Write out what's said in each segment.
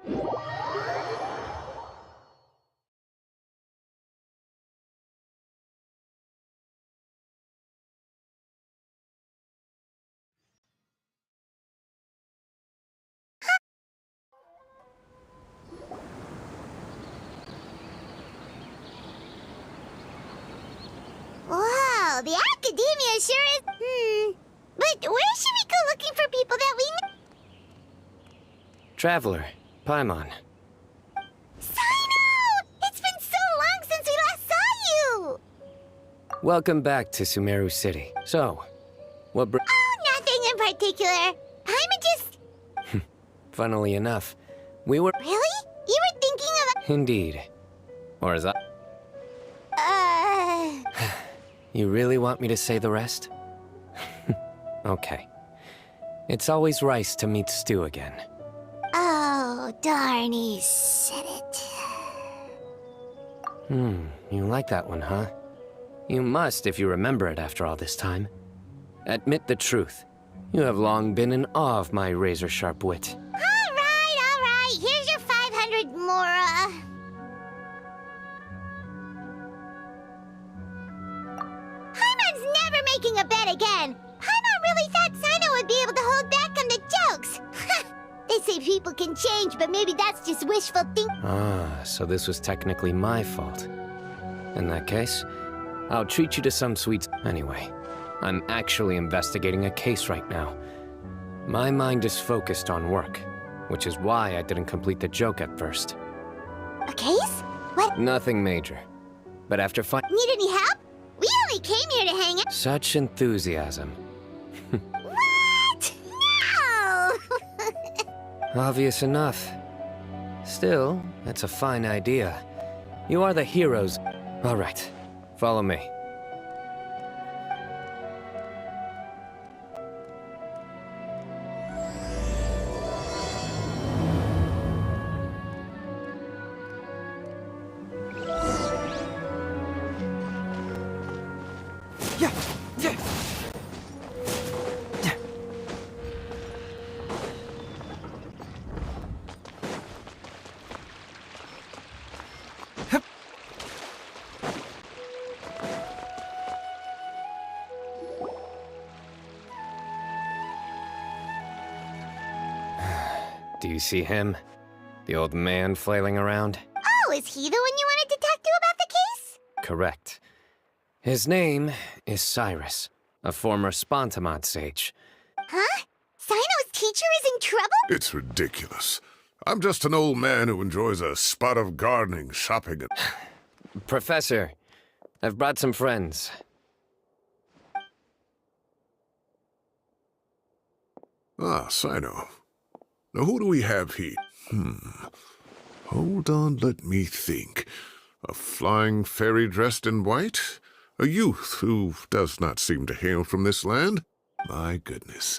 Wow, the academia sure is... But where should we go looking for people that we know? Traveler, Paimon. Cyno! It's been so long since we last saw you! Welcome back to Sumeru City. So, what Oh, nothing in particular. I'm just... Funnily enough, we were... Really? You were thinking of... Indeed. Or is that... Uh... You really want me to say the rest? Okay. It's always rice to meet stew again. Oh, darn, he said it. You like that one, huh? You must if you remember it after all this time. Admit the truth. You have long been in awe of my razor-sharp wit. All right. Here's your 500 Mora. Paimon's never making a bet again. Paimon really thought Cyno would be able to hold back on the jokes. They say people can change, but maybe that's just wishful thinking. Ah, so this was technically my fault. In that case, I'll treat you to some sweets. Anyway, I'm actually investigating a case right now. My mind is focused on work, which is why I didn't complete the joke at first. A case? What? Nothing major. But after Need any help? We only came here to hang out. Such enthusiasm. What? No! Obvious enough. Still, that's a fine idea. You are the heroes. All right, follow me. Do you see him? The old man flailing around? Oh, is he the one you wanted to talk to about the case? Correct. His name is Cyrus, a former Spontamod sage. Huh? Cyno's teacher is in trouble? It's ridiculous. I'm just an old man who enjoys a spot of gardening, shopping, and... Professor, I've brought some friends. Ah, Cyno. Now, who do we have here? Hold on, let me think. A flying fairy dressed in white? A youth who does not seem to hail from this land? My goodness.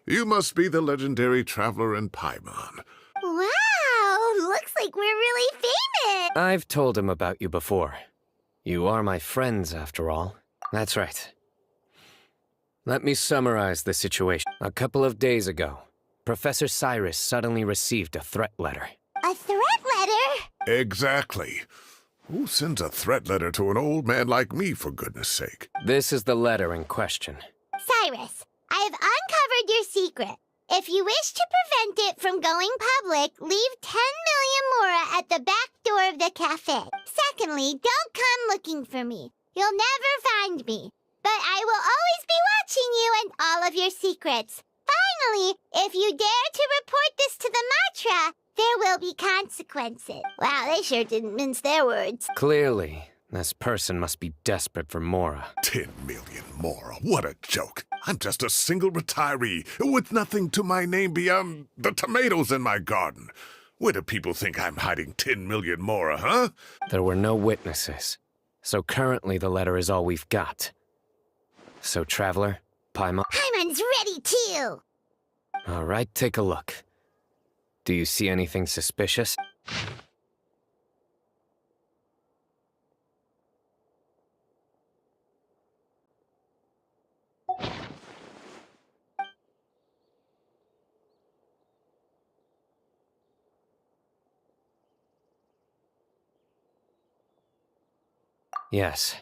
You must be the legendary traveler in Paimon. Wow, looks like we're really famous. I've told him about you before. You are my friends, after all. That's right. Let me summarize the situation. A couple of days ago, Professor Cyrus suddenly received a threat letter. A threat letter? Exactly. Who sends a threat letter to an old man like me, for goodness sake? This is the letter in question. Cyrus, I have uncovered your secret. If you wish to prevent it from going public, leave 10 million Mora at the back door of the cafe. Secondly, don't come looking for me. You'll never find me. But I will always be watching you and all of your secrets. Finally, if you dare to report this to the Matra, there will be consequences. Wow, they sure didn't mince their words. Clearly, this person must be desperate for Mora. 10 million Mora, what a joke. I'm just a single retiree with nothing to my name beyond the tomatoes in my garden. Where do people think I'm hiding 10 million Mora, huh? There were no witnesses, so currently the letter is all we've got. So, Traveler, Paimon... Paimon's ready, too! All right, take a look. Do you see anything suspicious? Yes.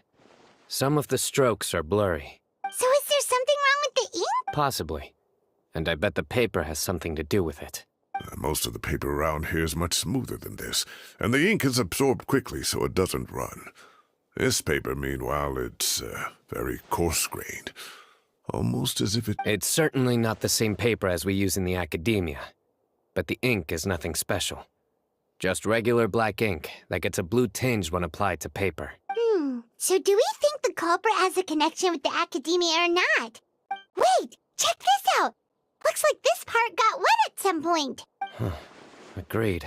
Some of the strokes are blurry. So is there something wrong with the ink? Possibly. And I bet the paper has something to do with it. Most of the paper around here is much smoother than this, and the ink is absorbed quickly so it doesn't run. This paper, meanwhile, it's very coarse-grained. Almost as if it... It's certainly not the same paper as we use in the academia. But the ink is nothing special. Just regular black ink that gets a blue tinge when applied to paper. So do we think the culprit has a connection with the academia or not? Wait, check this out! Looks like this part got wet at some point. Agreed.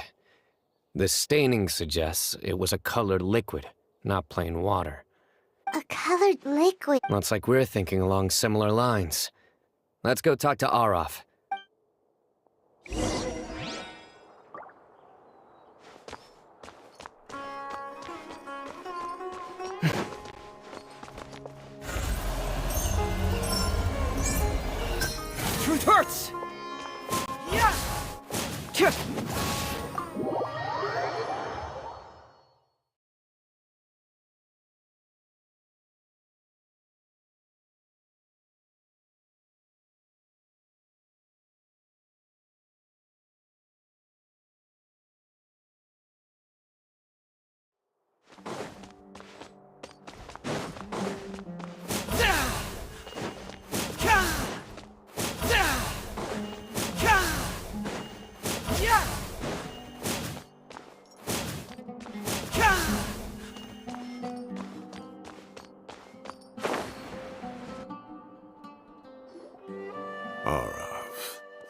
The staining suggests it was a colored liquid, not plain water. A colored liquid. Looks like we're thinking along similar lines. Let's go talk to Araf. Truth hurts! Yeah!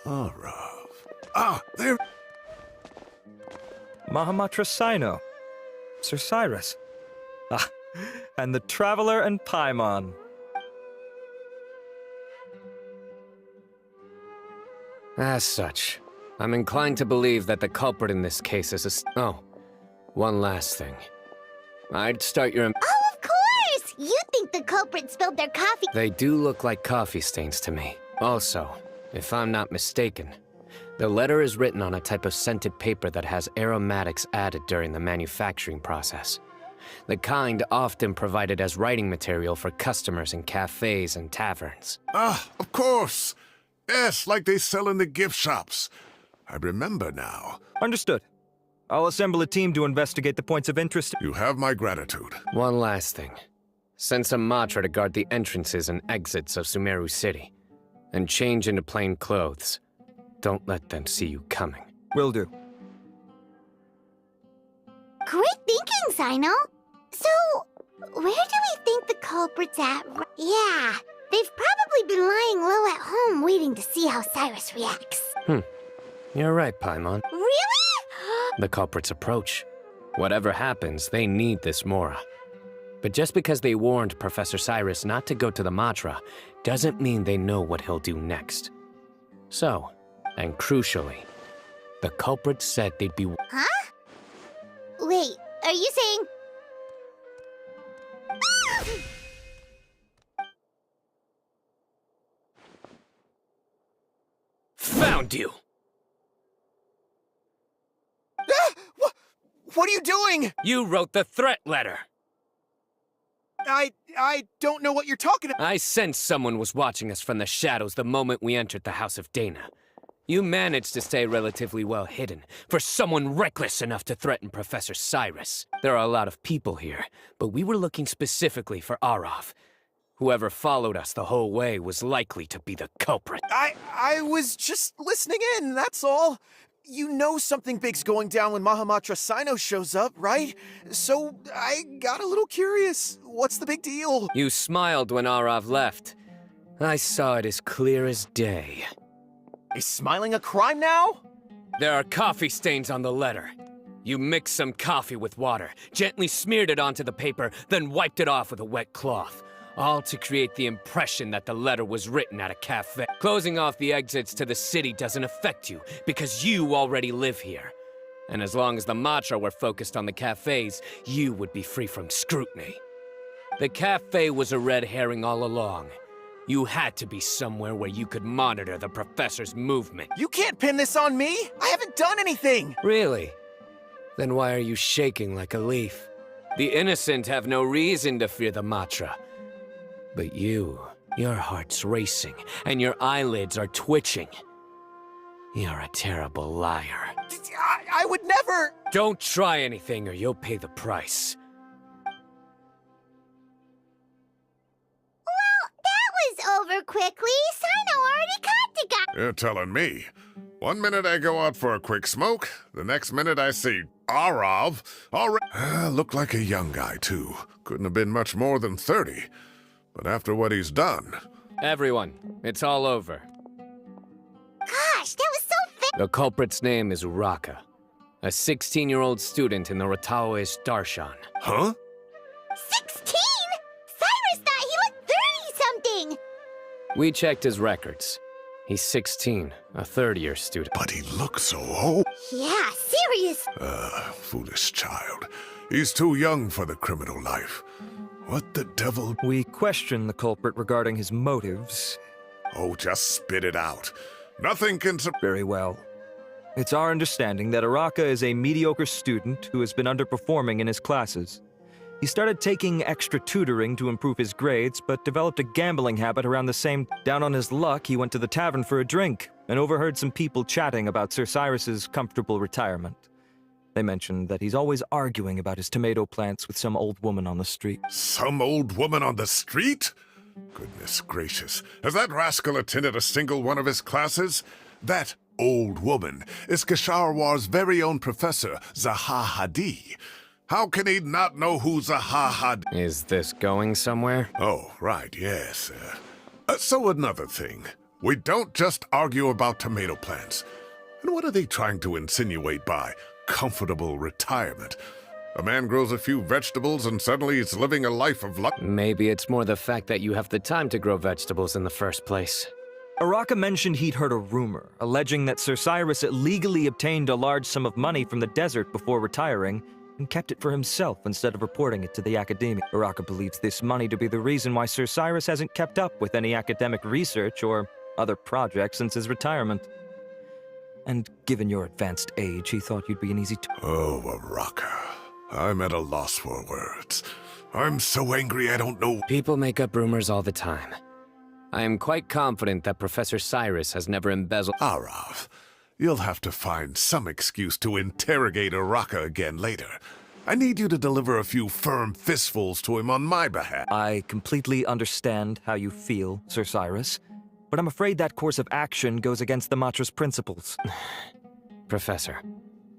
Araf. Ah, there... Mahamatra Cyno. Sir Cyrus. Ah, and the Traveler and Paimon. As such, I'm inclined to believe that the culprit in this case is Oh, one last thing. I'd start your... Oh, of course! You think the culprit spilled their coffee... They do look like coffee stains to me. Also, if I'm not mistaken, the letter is written on a type of scented paper that has aromatics added during the manufacturing process. The kind often provided as writing material for customers in cafes and taverns. Ah, of course! Yes, like they sell in the gift shops. I remember now. Understood. I'll assemble a team to investigate the points of interest. You have my gratitude. One last thing. Send some Matra to guard the entrances and exits of Sumeru City. And change into plain clothes. Don't let them see you coming. Will do. Great thinking, Cyno! So, where do we think the culprit's at? Yeah, they've probably been lying low at home waiting to see how Cyrus reacts. You're right, Paimon. Really? The culprits approach. Whatever happens, they need this Mora. But just because they warned Professor Cyrus not to go to the Matra, doesn't mean they know what he'll do next. So, and crucially, the culprits said they'd be... Huh? Wait, are you saying... Found you! What are you doing? You wrote the threat letter! I don't know what you're talking about. I sensed someone was watching us from the shadows the moment we entered the House of Dana. You managed to stay relatively well hidden for someone reckless enough to threaten Professor Cyrus. There are a lot of people here, but we were looking specifically for Araf. Whoever followed us the whole way was likely to be the culprit. I was just listening in, that's all. You know something big's going down when Mahamatra Cyno shows up, right? So I got a little curious. What's the big deal? You smiled when Araf left. I saw it as clear as day. Is smiling a crime now? There are coffee stains on the letter. You mixed some coffee with water, gently smeared it onto the paper, then wiped it off with a wet cloth. All to create the impression that the letter was written at a cafe. Closing off the exits to the city doesn't affect you, because you already live here. And as long as the Matra were focused on the cafes, you would be free from scrutiny. The cafe was a red herring all along. You had to be somewhere where you could monitor the professor's movement. You can't pin this on me! I haven't done anything! Really? Then why are you shaking like a leaf? The innocent have no reason to fear the Matra. But you, your heart's racing, and your eyelids are twitching. You're a terrible liar. I would never... Don't try anything or you'll pay the price. Well, that was over quickly. Cyno already caught the guy. You're telling me. 1 minute I go out for a quick smoke, the next minute I see Arav already... looked like a young guy, too. Couldn't have been much more than 30. But after what he's done... Everyone, it's all over. Gosh, that was so The culprit's name is Uraka, a 16-year-old student in the Rataoist Darshan. Huh? 16? Cyrus thought he looked 30-something. We checked his records. He's 16, a third-year student. But he looks so old. Yeah, serious. Foolish child. He's too young for the criminal life. What the devil? We questioned the culprit regarding his motives. Oh, just spit it out. Nothing can... Very well. It's our understanding that Araka is a mediocre student who has been underperforming in his classes. He started taking extra tutoring to improve his grades, but developed a gambling habit around the same... Down on his luck, he went to the tavern for a drink, and overheard some people chatting about Sir Cyrus's comfortable retirement. They mentioned that he's always arguing about his tomato plants with some old woman on the street. Some old woman on the street? Goodness gracious. Has that rascal attended a single one of his classes? That old woman is Kasharwar's very own professor, Zaha Hadi. How can he not know who Zaha Hadi... Is this going somewhere? Oh, right, yes. So another thing. We don't just argue about tomato plants. And what are they trying to insinuate by comfortable retirement? A man grows a few vegetables and suddenly he's living a life of luck. Maybe it's more the fact that you have the time to grow vegetables in the first place. Araka mentioned he'd heard a rumor, alleging that Sir Cyrus illegally obtained a large sum of money from the desert before retiring, and kept it for himself instead of reporting it to the academia. Araka believes this money to be the reason why Sir Cyrus hasn't kept up with any academic research or other projects since his retirement. And given your advanced age, he thought you'd be an easy Oh, Araka. I'm at a loss for words. I'm so angry I don't know... People make up rumors all the time. I am quite confident that Professor Cyrus has never embezzled... Arav, you'll have to find some excuse to interrogate Araka again later. I need you to deliver a few firm fistfuls to him on my behalf. I completely understand how you feel, Sir Cyrus, but I'm afraid that course of action goes against the Matra's principles. Professor,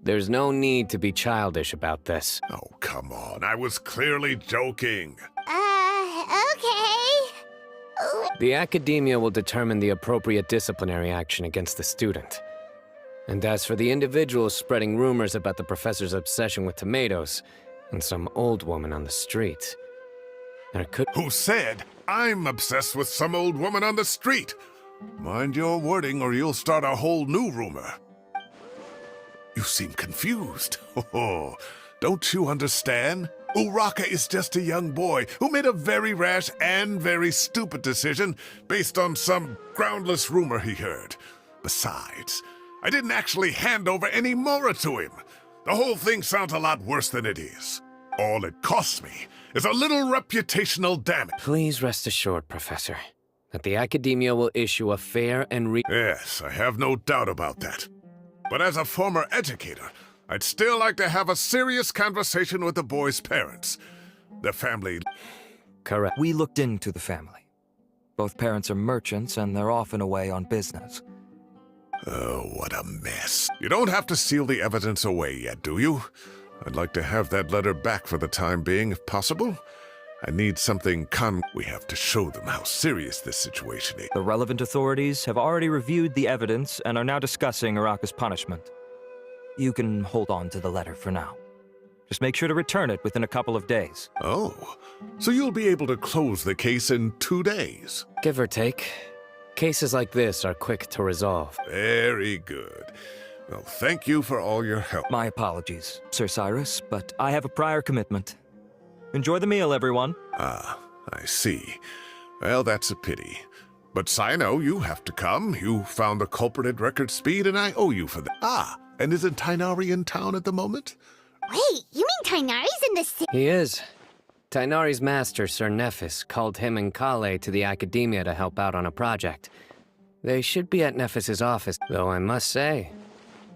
there's no need to be childish about this. Oh, come on. I was clearly joking. Okay. The academia will determine the appropriate disciplinary action against the student. And as for the individual spreading rumors about the professor's obsession with tomatoes and some old woman on the street, there could... Who said I'm obsessed with some old woman on the street? Mind your wording or you'll start a whole new rumor. You seem confused. Oh, don't you understand? Uraka is just a young boy who made a very rash and very stupid decision based on some groundless rumor he heard. Besides, I didn't actually hand over any Mora to him. The whole thing sounds a lot worse than it is. All it costs me is a little reputational damage. Please rest assured, Professor, that the academia will issue a fair and Yes, I have no doubt about that. But as a former educator, I'd still like to have a serious conversation with the boy's parents. The family... Correct. We looked into the family. Both parents are merchants, and they're often away on business. Oh, what a mess. You don't have to seal the evidence away yet, do you? I'd like to have that letter back for the time being, if possible. I need something We have to show them how serious this situation is. The relevant authorities have already reviewed the evidence and are now discussing Araka's punishment. You can hold on to the letter for now. Just make sure to return it within a couple of days. Oh, so you'll be able to close the case in 2 days? Give or take. Cases like this are quick to resolve. Very good. Well, thank you for all your help. My apologies, Sir Cyrus, but I have a prior commitment. Enjoy the meal, everyone. Ah, I see. Well, that's a pity. But Cyno, you have to come. You found the culprit at record speed, and I owe you for that. Ah, and isn't Tainari in town at the moment? Wait, you mean Tainari's in the city? He is. Tainari's master, Sir Nephis, called him and Kale to the academia to help out on a project. They should be at Nephis's office, though I must say,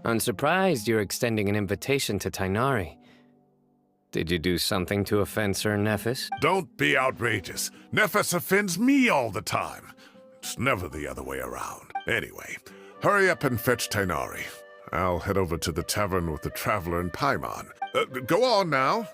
I'm surprised you're extending an invitation to Tainari. Did you do something to offend Sir Nephis? Don't be outrageous. Nephis offends me all the time. It's never the other way around. Anyway, hurry up and fetch Tainari. I'll head over to the tavern with the Traveler and Paimon. Go on now.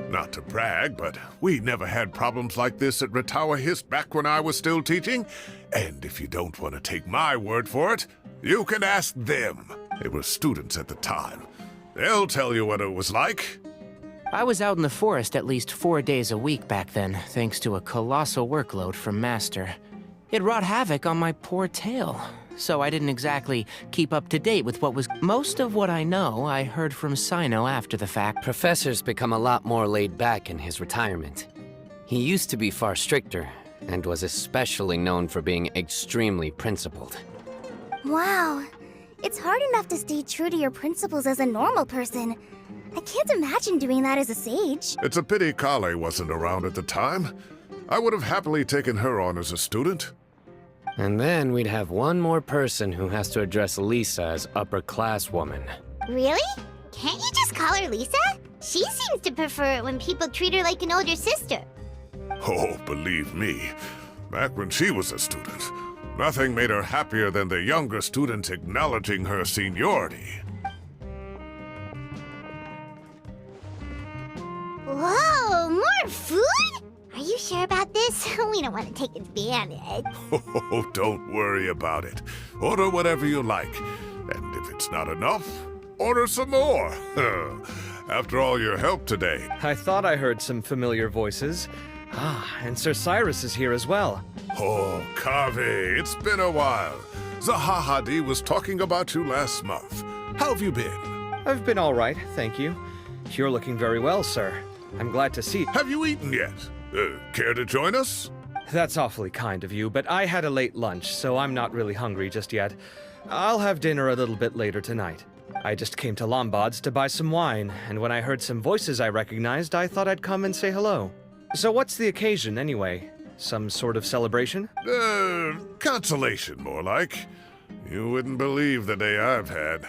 Not to brag, but we never had problems like this at Ratawa Hist back when I was still teaching. And if you don't want to take my word for it, you can ask them. They were students at the time. They'll tell you what it was like. I was out in the forest at least 4 days a week back then, thanks to a colossal workload from Master. It wrought havoc on my poor tail, so I didn't exactly keep up to date with what was... Most of what I know, I heard from Cyno after the fact. Professor's become a lot more laid back in his retirement. He used to be far stricter, and was especially known for being extremely principled. Wow. It's hard enough to stay true to your principles as a normal person. I can't imagine doing that as a sage. It's a pity Kale wasn't around at the time. I would have happily taken her on as a student. And then we'd have one more person who has to address Lisa as upper-class woman. Really? Can't you just call her Lisa? She seems to prefer it when people treat her like an older sister. Oh, believe me, back when she was a student, nothing made her happier than the younger students acknowledging her seniority. Whoa, more food? Are you sure about this? We don't want to take advantage. Oh, don't worry about it. Order whatever you like. And if it's not enough, order some more. After all your help today. I thought I heard some familiar voices. And Sir Cyrus is here as well. Oh, Kaveh, it's been a while. Zahahadi was talking about you last month. How have you been? I've been all right, thank you. You're looking very well, sir. I'm glad to see... Have you eaten yet? Care to join us? That's awfully kind of you, but I had a late lunch, so I'm not really hungry just yet. I'll have dinner a little bit later tonight. I just came to Lombard's to buy some wine, and when I heard some voices I recognized, I thought I'd come and say hello. So what's the occasion, anyway? Some sort of celebration? Consolation, more like. You wouldn't believe the day I've had.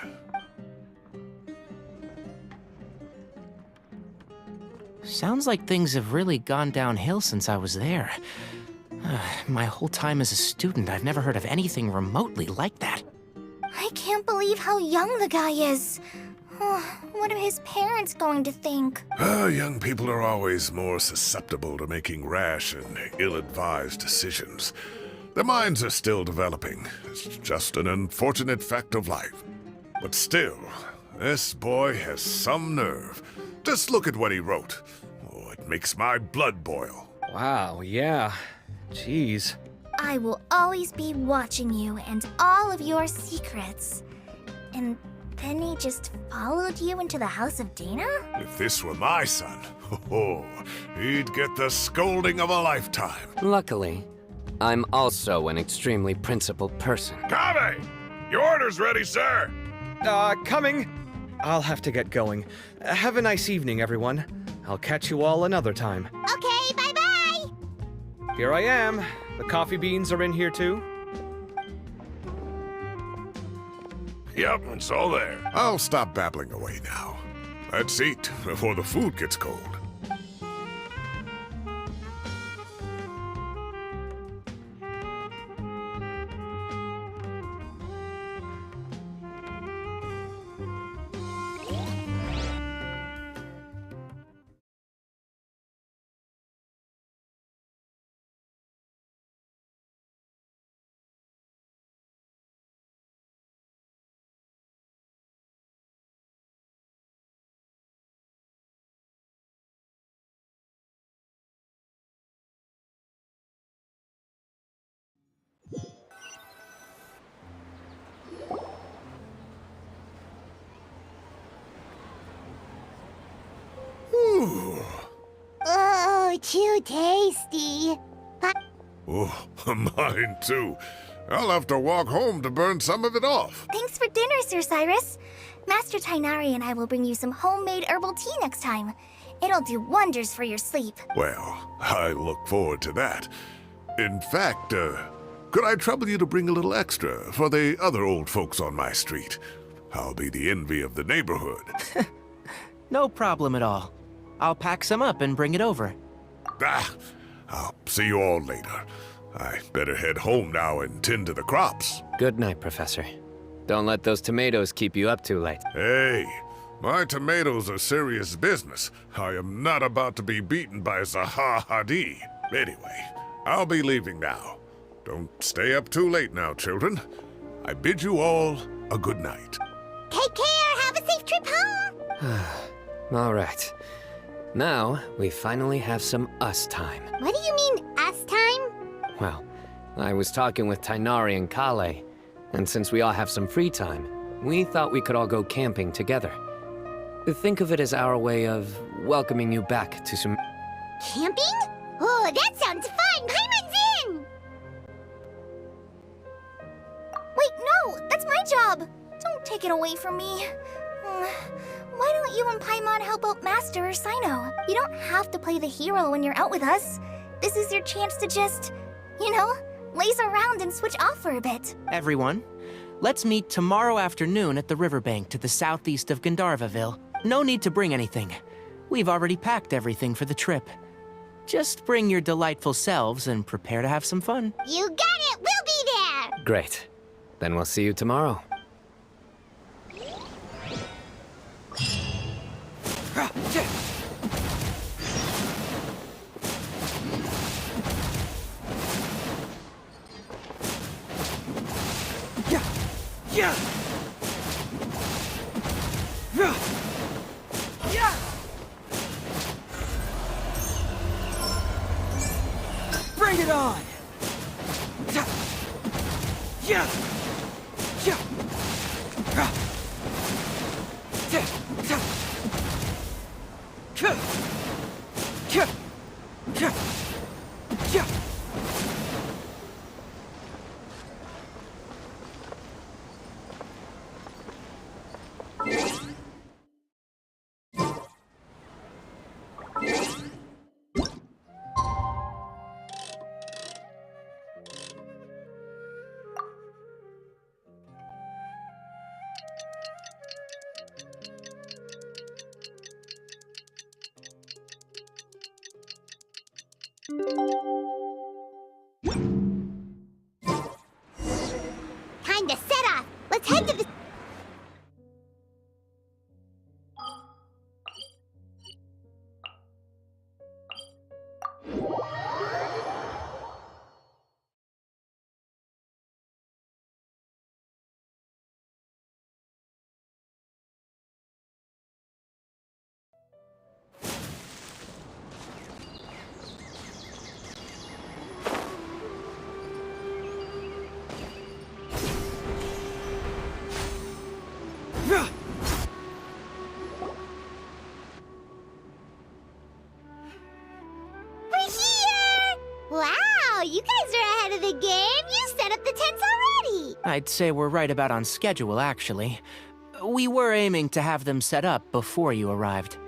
Sounds like things have really gone downhill since I was there. My whole time as a student, I've never heard of anything remotely like that. I can't believe how young the guy is. What are his parents going to think? Young people are always more susceptible to making rash and ill-advised decisions. Their minds are still developing. It's just an unfortunate fact of life. But still, this boy has some nerve. Just look at what he wrote. Oh, it makes my blood boil. Wow, yeah. Jeez. I will always be watching you and all of your secrets. And then he just followed you into the house of Dana? If this were my son, he'd get the scolding of a lifetime. Luckily, I'm also an extremely principled person. Kave! Your order's ready, sir! Coming. I'll have to get going. Have a nice evening, everyone. I'll catch you all another time. Okay, bye-bye! Here I am. The coffee beans are in here too. Yep, it's all there. I'll stop babbling away now. Let's eat before the food gets cold. Oh, too tasty. Oh, mine too. I'll have to walk home to burn some of it off. Thanks for dinner, Sir Cyrus. Master Tainari and I will bring you some homemade herbal tea next time. It'll do wonders for your sleep. Well, I look forward to that. In fact, could I trouble you to bring a little extra for the other old folks on my street? I'll be the envy of the neighborhood. No problem at all. I'll pack some up and bring it over. I'll see you all later. I better head home now and tend to the crops. Good night, Professor. Don't let those tomatoes keep you up too late. Hey, my tomatoes are serious business. I am not about to be beaten by Zaha Hadid. Anyway, I'll be leaving now. Don't stay up too late now, children. I bid you all a good night. Take care. Have a safe trip home. All right. Now, we finally have some us time. What do you mean, us time? Well, I was talking with Tainari and Kale, and since we all have some free time, we thought we could all go camping together. Think of it as our way of welcoming you back to some... Camping? Oh, that sounds fun. Paimon's in! Wait, no, that's my job. Don't take it away from me. Why don't you and Paimon help out Master or Cyno? You don't have to play the hero when you're out with us. This is your chance to just, laze around and switch off for a bit. Everyone, let's meet tomorrow afternoon at the riverbank to the southeast of Gandharvaville. No need to bring anything. We've already packed everything for the trip. Just bring your delightful selves and prepare to have some fun. You got it! We'll be there! Great. Then we'll see you tomorrow. Bring it on! Time to set off. Let's head to the... We're here! Wow, you guys are ahead of the game. You set up the tents already. I'd say we're right about on schedule, actually. We were aiming to have them set up before you arrived.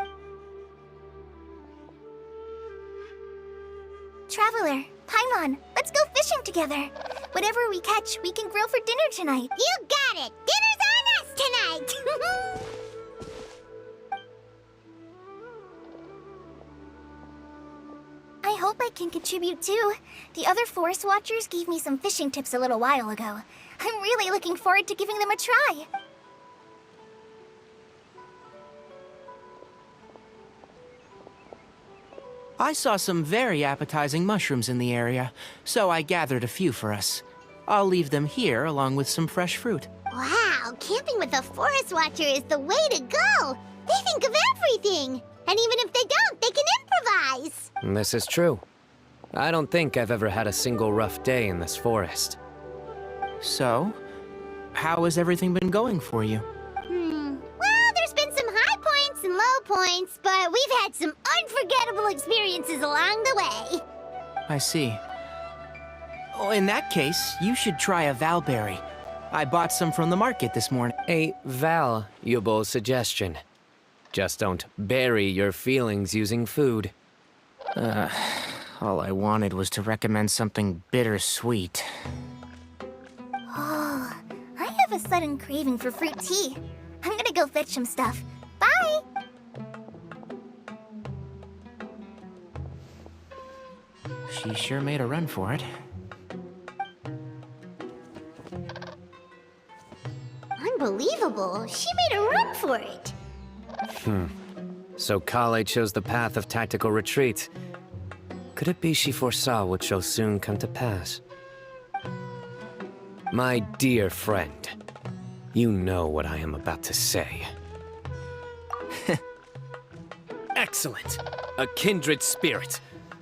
Traveler, Paimon, let's go fishing together. Whatever we catch, we can grill for dinner tonight. You got it. Dinner's on us tonight. I hope I can contribute too. The other forest watchers gave me some fishing tips a little while ago. I'm really looking forward to giving them a try. I saw some very appetizing mushrooms in the area, so I gathered a few for us. I'll leave them here along with some fresh fruit. Wow, camping with a forest watcher is the way to go. They think of everything. And even if they don't, they can improvise. This is true. I don't think I've ever had a single rough day in this forest. So, how has everything been going for you? Well, there's been some high points and low points, but we've had some unforgettable experiences along the way. I see. Oh, in that case, you should try a valberry. I bought some from the market this morning. A valuable suggestion. Just don't bury your feelings using food. All I wanted was to recommend something bittersweet. Oh, I have a sudden craving for fruit tea. I'm gonna go fetch some stuff. Bye! She sure made a run for it. Unbelievable. She made a run for it. So Kale chose the path of tactical retreat. Could it be she foresaw what shall soon come to pass? My dear friend, you know what I am about to say. Excellent! A kindred spirit.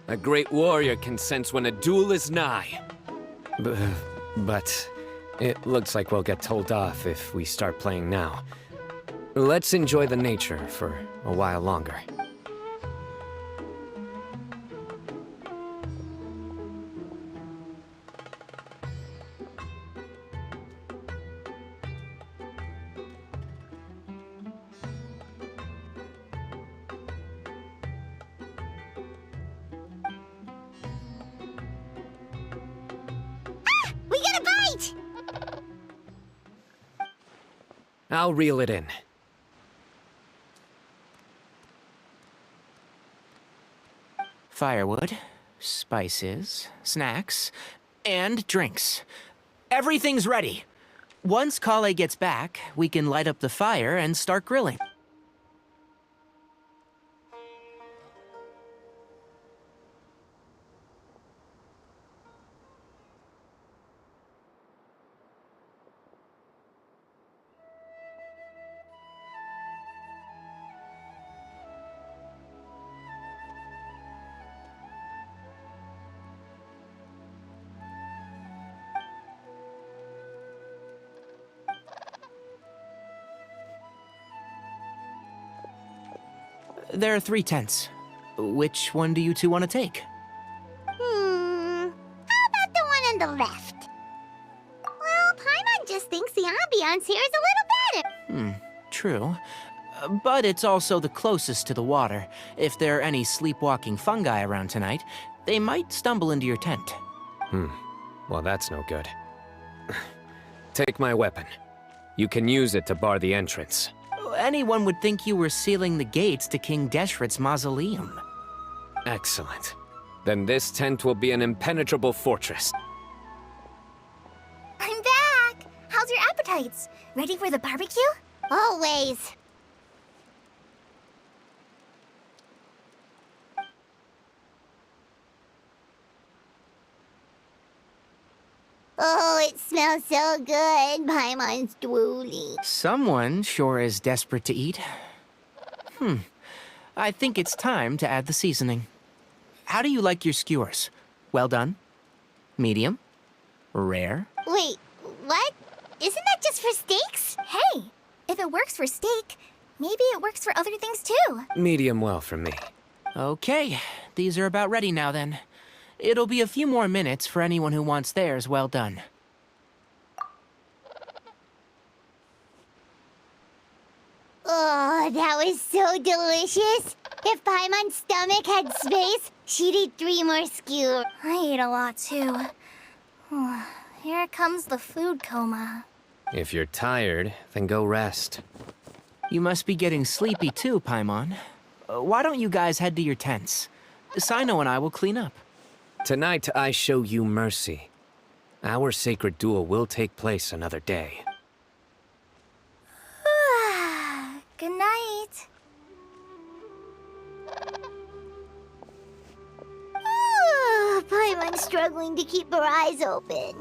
A great warrior can sense when a duel is nigh. But it looks like we'll get told off if we start playing now. Let's enjoy the nature for a while longer. We got a bite! I'll reel it in. Firewood, spices, snacks, and drinks. Everything's ready. Once Kale gets back, we can light up the fire and start grilling. There are 3 tents. Which one do you two want to take? How about the one on the left? Well, Paimon just thinks the ambiance here is a little better. True. But it's also the closest to the water. If there are any sleepwalking fungi around tonight, they might stumble into your tent. Well, that's no good. Take my weapon. You can use it to bar the entrance. Anyone would think you were sealing the gates to King Deshret's mausoleum. Excellent. then this tent will be an impenetrable fortress. I'm back! How's your appetites? Ready for the barbecue? Always. Oh, it smells so good. Paimon's drooling. Someone sure is desperate to eat. I think it's time to add the seasoning. How do you like your skewers? Well done? Medium? Rare? Wait, what? Isn't that just for steaks? Hey, if it works for steak, maybe it works for other things too. Medium well for me. Okay, these are about ready now then. It'll be a few more minutes for anyone who wants theirs well done. Oh, that was so delicious. If Paimon's stomach had space, she'd eat 3 more skewers. I ate a lot too. Here comes the food coma. If you're tired, then go rest. You must be getting sleepy too, Paimon. Why don't you guys head to your tents? Cyno and I will clean up. Tonight, I show you mercy. Our sacred duel will take place another day. Good night. Paimon's struggling to keep her eyes open.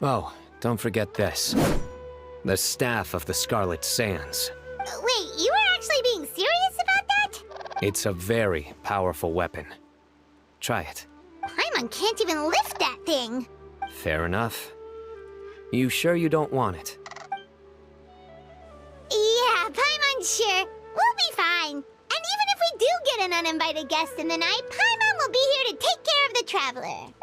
Oh, don't forget this. The Staff of the Scarlet Sands. Wait, you were actually being serious about that? It's a very powerful weapon. Try it. Paimon can't even lift that thing. Fair enough. You sure you don't want it? Yeah, Paimon's sure. We'll be fine. And even if we do get an uninvited guest in the night, Paimon will be here to take care of the traveler.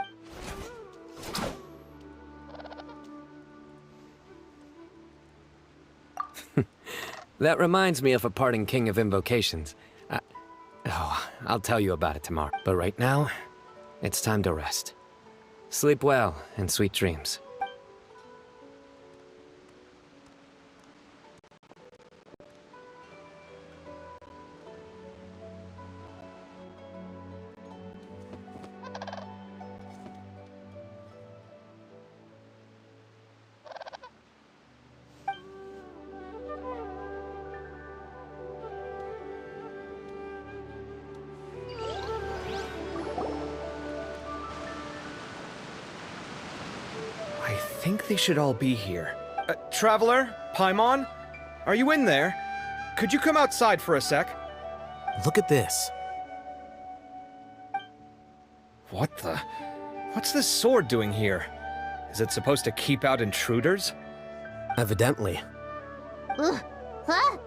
That reminds me of a parting king of invocations. I'll tell you about it tomorrow. But right now, it's time to rest. Sleep well and sweet dreams. I think they should all be here. Traveler? Paimon? Are you in there? Could you come outside for a sec? Look at this. What the? What's this sword doing here? Is it supposed to keep out intruders? Evidently. Huh?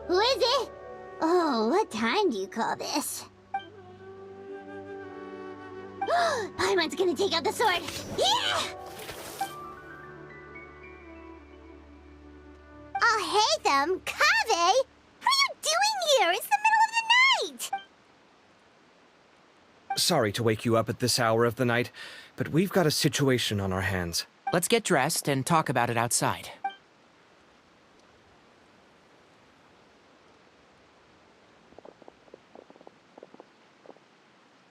Who is it? Oh, what time do you call this? Paimon's gonna take out the sword. Yeah! Oh, hey them, Kaveh! What are you doing here? It's the middle of the night! Sorry to wake you up at this hour of the night, but we've got a situation on our hands. Let's get dressed and talk about it outside.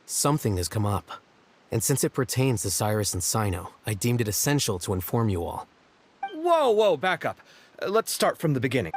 Something has come up. And since it pertains to Cyrus and Cyno, I deemed it essential to inform you all. Whoa, back up. Let's start from the beginning.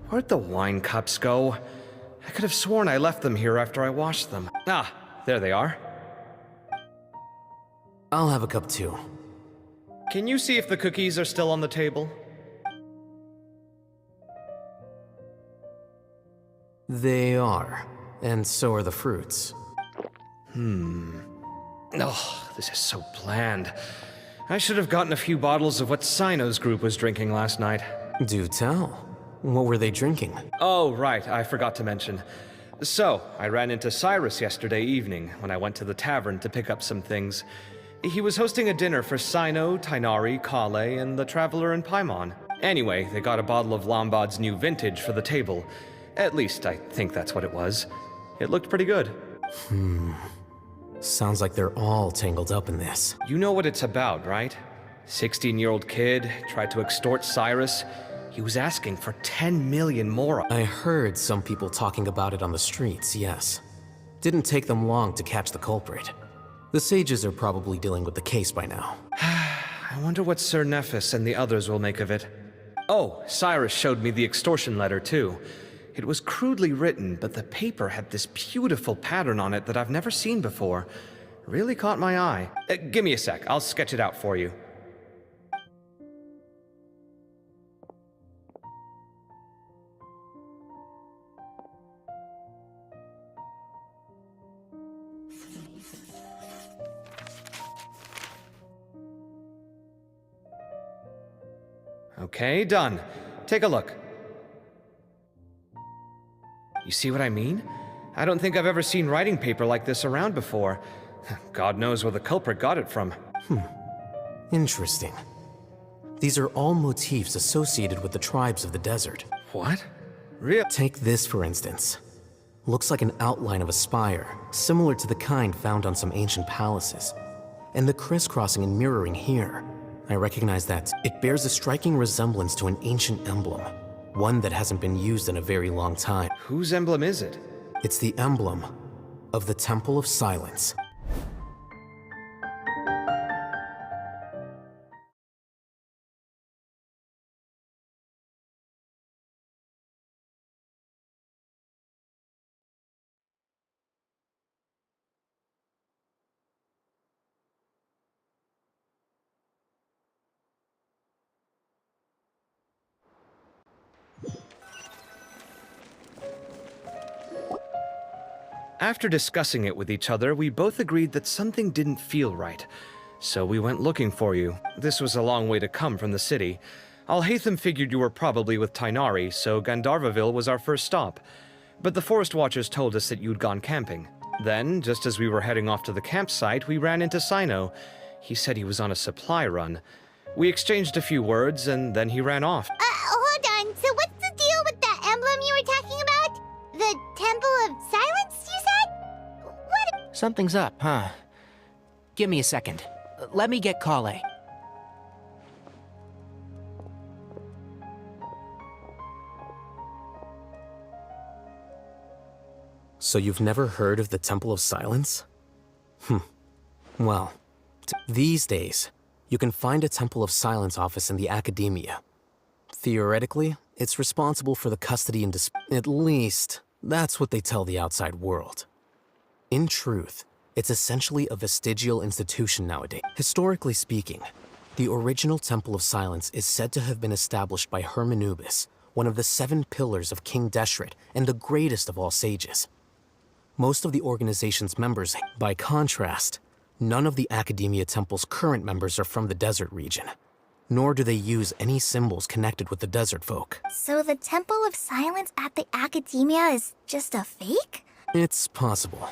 Where'd the wine cups go? I could have sworn I left them here after I washed them. Ah, there they are. I'll have a cup too. Can you see if the cookies are still on the table? They are. And so are the fruits. Oh, this is so bland. I should have gotten a few bottles of what Cyno's group was drinking last night. Do tell. What were they drinking? Oh, right, I forgot to mention. So, I ran into Cyrus yesterday evening when I went to the tavern to pick up some things. He was hosting a dinner for Cyno, Tighnari, Kale, and the Traveler and Paimon. Anyway, they got a bottle of Lombard's new vintage for the table. At least, I think that's what it was. It looked pretty good. Sounds like they're all tangled up in this. You know what it's about, right? 16-year-old kid tried to extort Cyrus. He was asking for 10 million more. I heard some people talking about it on the streets, yes. Didn't take them long to catch the culprit. The sages are probably dealing with the case by now. I wonder what Sir Nephis and the others will make of it. Oh, Cyrus showed me the extortion letter, too. It was crudely written, but the paper had this beautiful pattern on it that I've never seen before. Really caught my eye. Give me a sec, I'll sketch it out for you. Okay, done. Take a look. You see what I mean? I don't think I've ever seen writing paper like this around before. God knows where the culprit got it from. Interesting. These are all motifs associated with the tribes of the desert. What? Real? Take this, for instance. Looks like an outline of a spire, similar to the kind found on some ancient palaces. And the crisscrossing and mirroring here, I recognize that it bears a striking resemblance to an ancient emblem, one that hasn't been used in a very long time. Whose emblem is it? It's the emblem of the Temple of Silence. After discussing it with each other, we both agreed that something didn't feel right. So we went looking for you. This was a long way to come from the city. Alhaitham figured you were probably with Tighnari, so Gandharvaville was our first stop. But the Forest Watchers told us that you'd gone camping. Then, just as we were heading off to the campsite, we ran into Cyno. He said he was on a supply run. We exchanged a few words, and then he ran off. Hold on. So what's the deal with that emblem you were talking about? The Temple of Silence, you said? What? Something's up, huh? Give me a second. Let me get Kale. So you've never heard of the Temple of Silence? Well, these days, you can find a Temple of Silence office in the academia. Theoretically, it's responsible for the custody and at least, that's what they tell the outside world. In truth, it's essentially a vestigial institution nowadays. Historically speaking, the original Temple of Silence is said to have been established by Hermanubis, one of the 7 pillars of King Deshret and the greatest of all sages. Most of the organization's members, by contrast, none of the Academia Temple's current members are from the desert region, nor do they use any symbols connected with the desert folk. So the Temple of Silence at the Academia is just a fake? It's possible.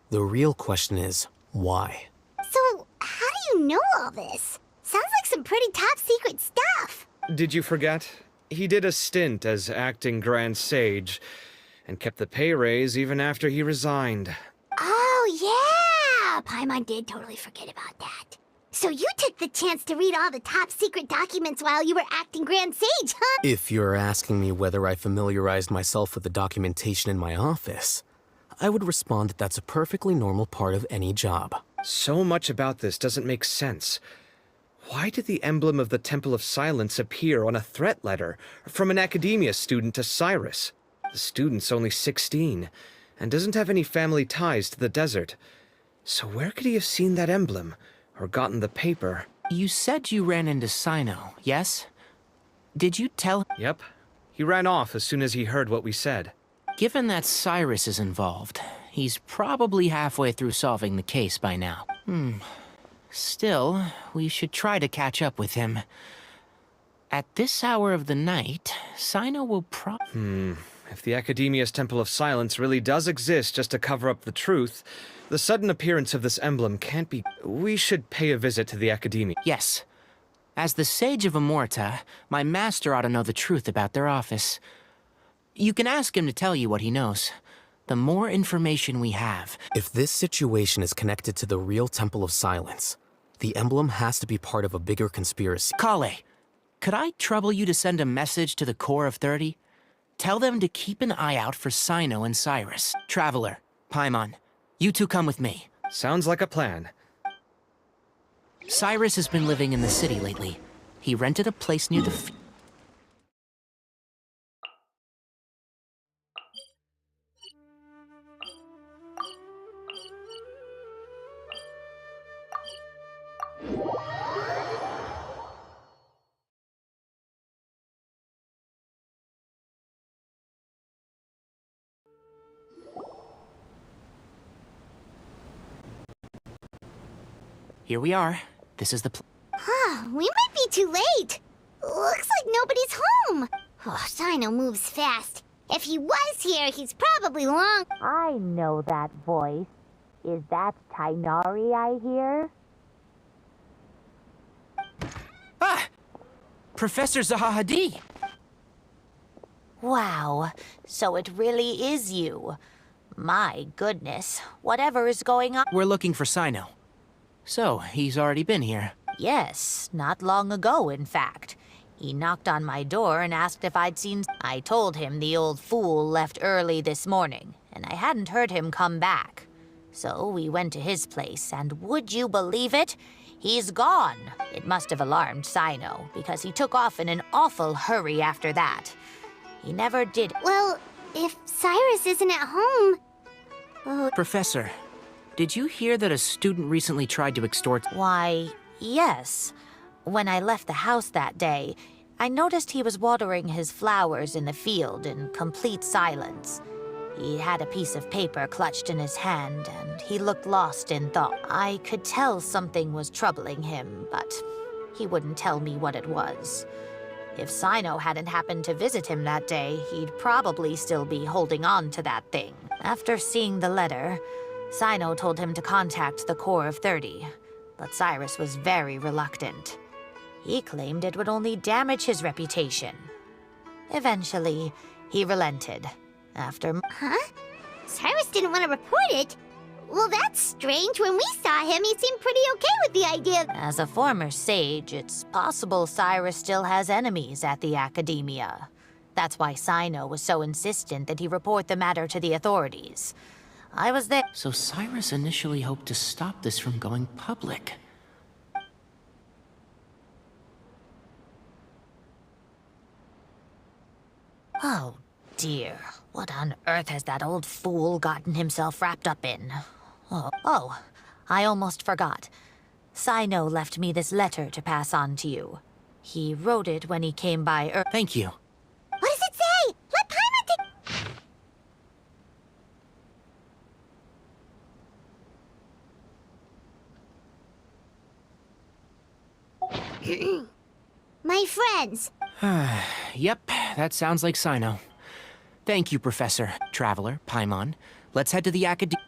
The real question is, why? So, how do you know all this? Sounds like some pretty top secret stuff. Did you forget? He did a stint as acting Grand Sage, and kept the pay raise even after he resigned. Oh, yeah! Paimon did totally forget about that. So you took the chance to read all the top secret documents while you were acting Grand Sage, huh? If you're asking me whether I familiarized myself with the documentation in my office, I would respond that that's a perfectly normal part of any job. So much about this doesn't make sense. Why did the emblem of the Temple of Silence appear on a threat letter from an academia student to Cyrus? The student's only 16, and doesn't have any family ties to the desert. So where could he have seen that emblem, or gotten the paper? You said you ran into Cyno, yes? Did you tell... Yep. He ran off as soon as he heard what we said. Given that Cyrus is involved, he's probably halfway through solving the case by now. Still, we should try to catch up with him. At this hour of the night, Cyno will If the Academia's Temple of Silence really does exist just to cover up the truth, the sudden appearance of this emblem can't be... We should pay a visit to the Academia. Yes. As the Sage of Amorta, my master ought to know the truth about their office. You can ask him to tell you what he knows. The more information we have... If this situation is connected to the real Temple of Silence, the emblem has to be part of a bigger conspiracy. Kale, could I trouble you to send a message to the Core of 30? Tell them to keep an eye out for Cyno and Cyrus. Traveler, Paimon, you two come with me. Sounds like a plan. Cyrus has been living in the city lately. He rented a place near the... Here we are. This is the We might be too late. Looks like nobody's home. Oh, Cyno moves fast. If he was here, he's probably long. I know that voice. Is that Tighnari I hear? Ah! Professor Zahahadi! Wow, so it really is you. My goodness, whatever is going on? We're looking for Cyno. So, he's already been here. Yes, not long ago, in fact. He knocked on my door and asked if I'd seen... I told him the old fool left early this morning, and I hadn't heard him come back. So we went to his place, and would you believe it? He's gone. It must have alarmed Cyno, because he took off in an awful hurry after that. He never did... Well, if Cyrus isn't at home... Professor, did you hear that a student recently tried to extort... Why, yes. When I left the house that day, I noticed he was watering his flowers in the field in complete silence. He had a piece of paper clutched in his hand, and he looked lost in thought. I could tell something was troubling him, but he wouldn't tell me what it was. If Cyno hadn't happened to visit him that day, he'd probably still be holding on to that thing. After seeing the letter, Cyno told him to contact the Core of 30, but Cyrus was very reluctant. He claimed it would only damage his reputation. Eventually, he relented. Huh? Cyrus didn't want to report it? Well, that's strange. When we saw him, he seemed pretty okay with the idea. As a former sage, it's possible Cyrus still has enemies at the Academia. That's why Cyno was so insistent that he report the matter to the authorities. I was there. So Cyrus initially hoped to stop this from going public. Oh, dear. What on earth has that old fool gotten himself wrapped up in? Oh, I almost forgot. Cyno left me this letter to pass on to you. He wrote it when he came by Thank you. What does it say? Let Paimon take... My friends. Yep, that sounds like Cyno. Thank you, Professor. Traveler, Paimon. Let's head to the Academia.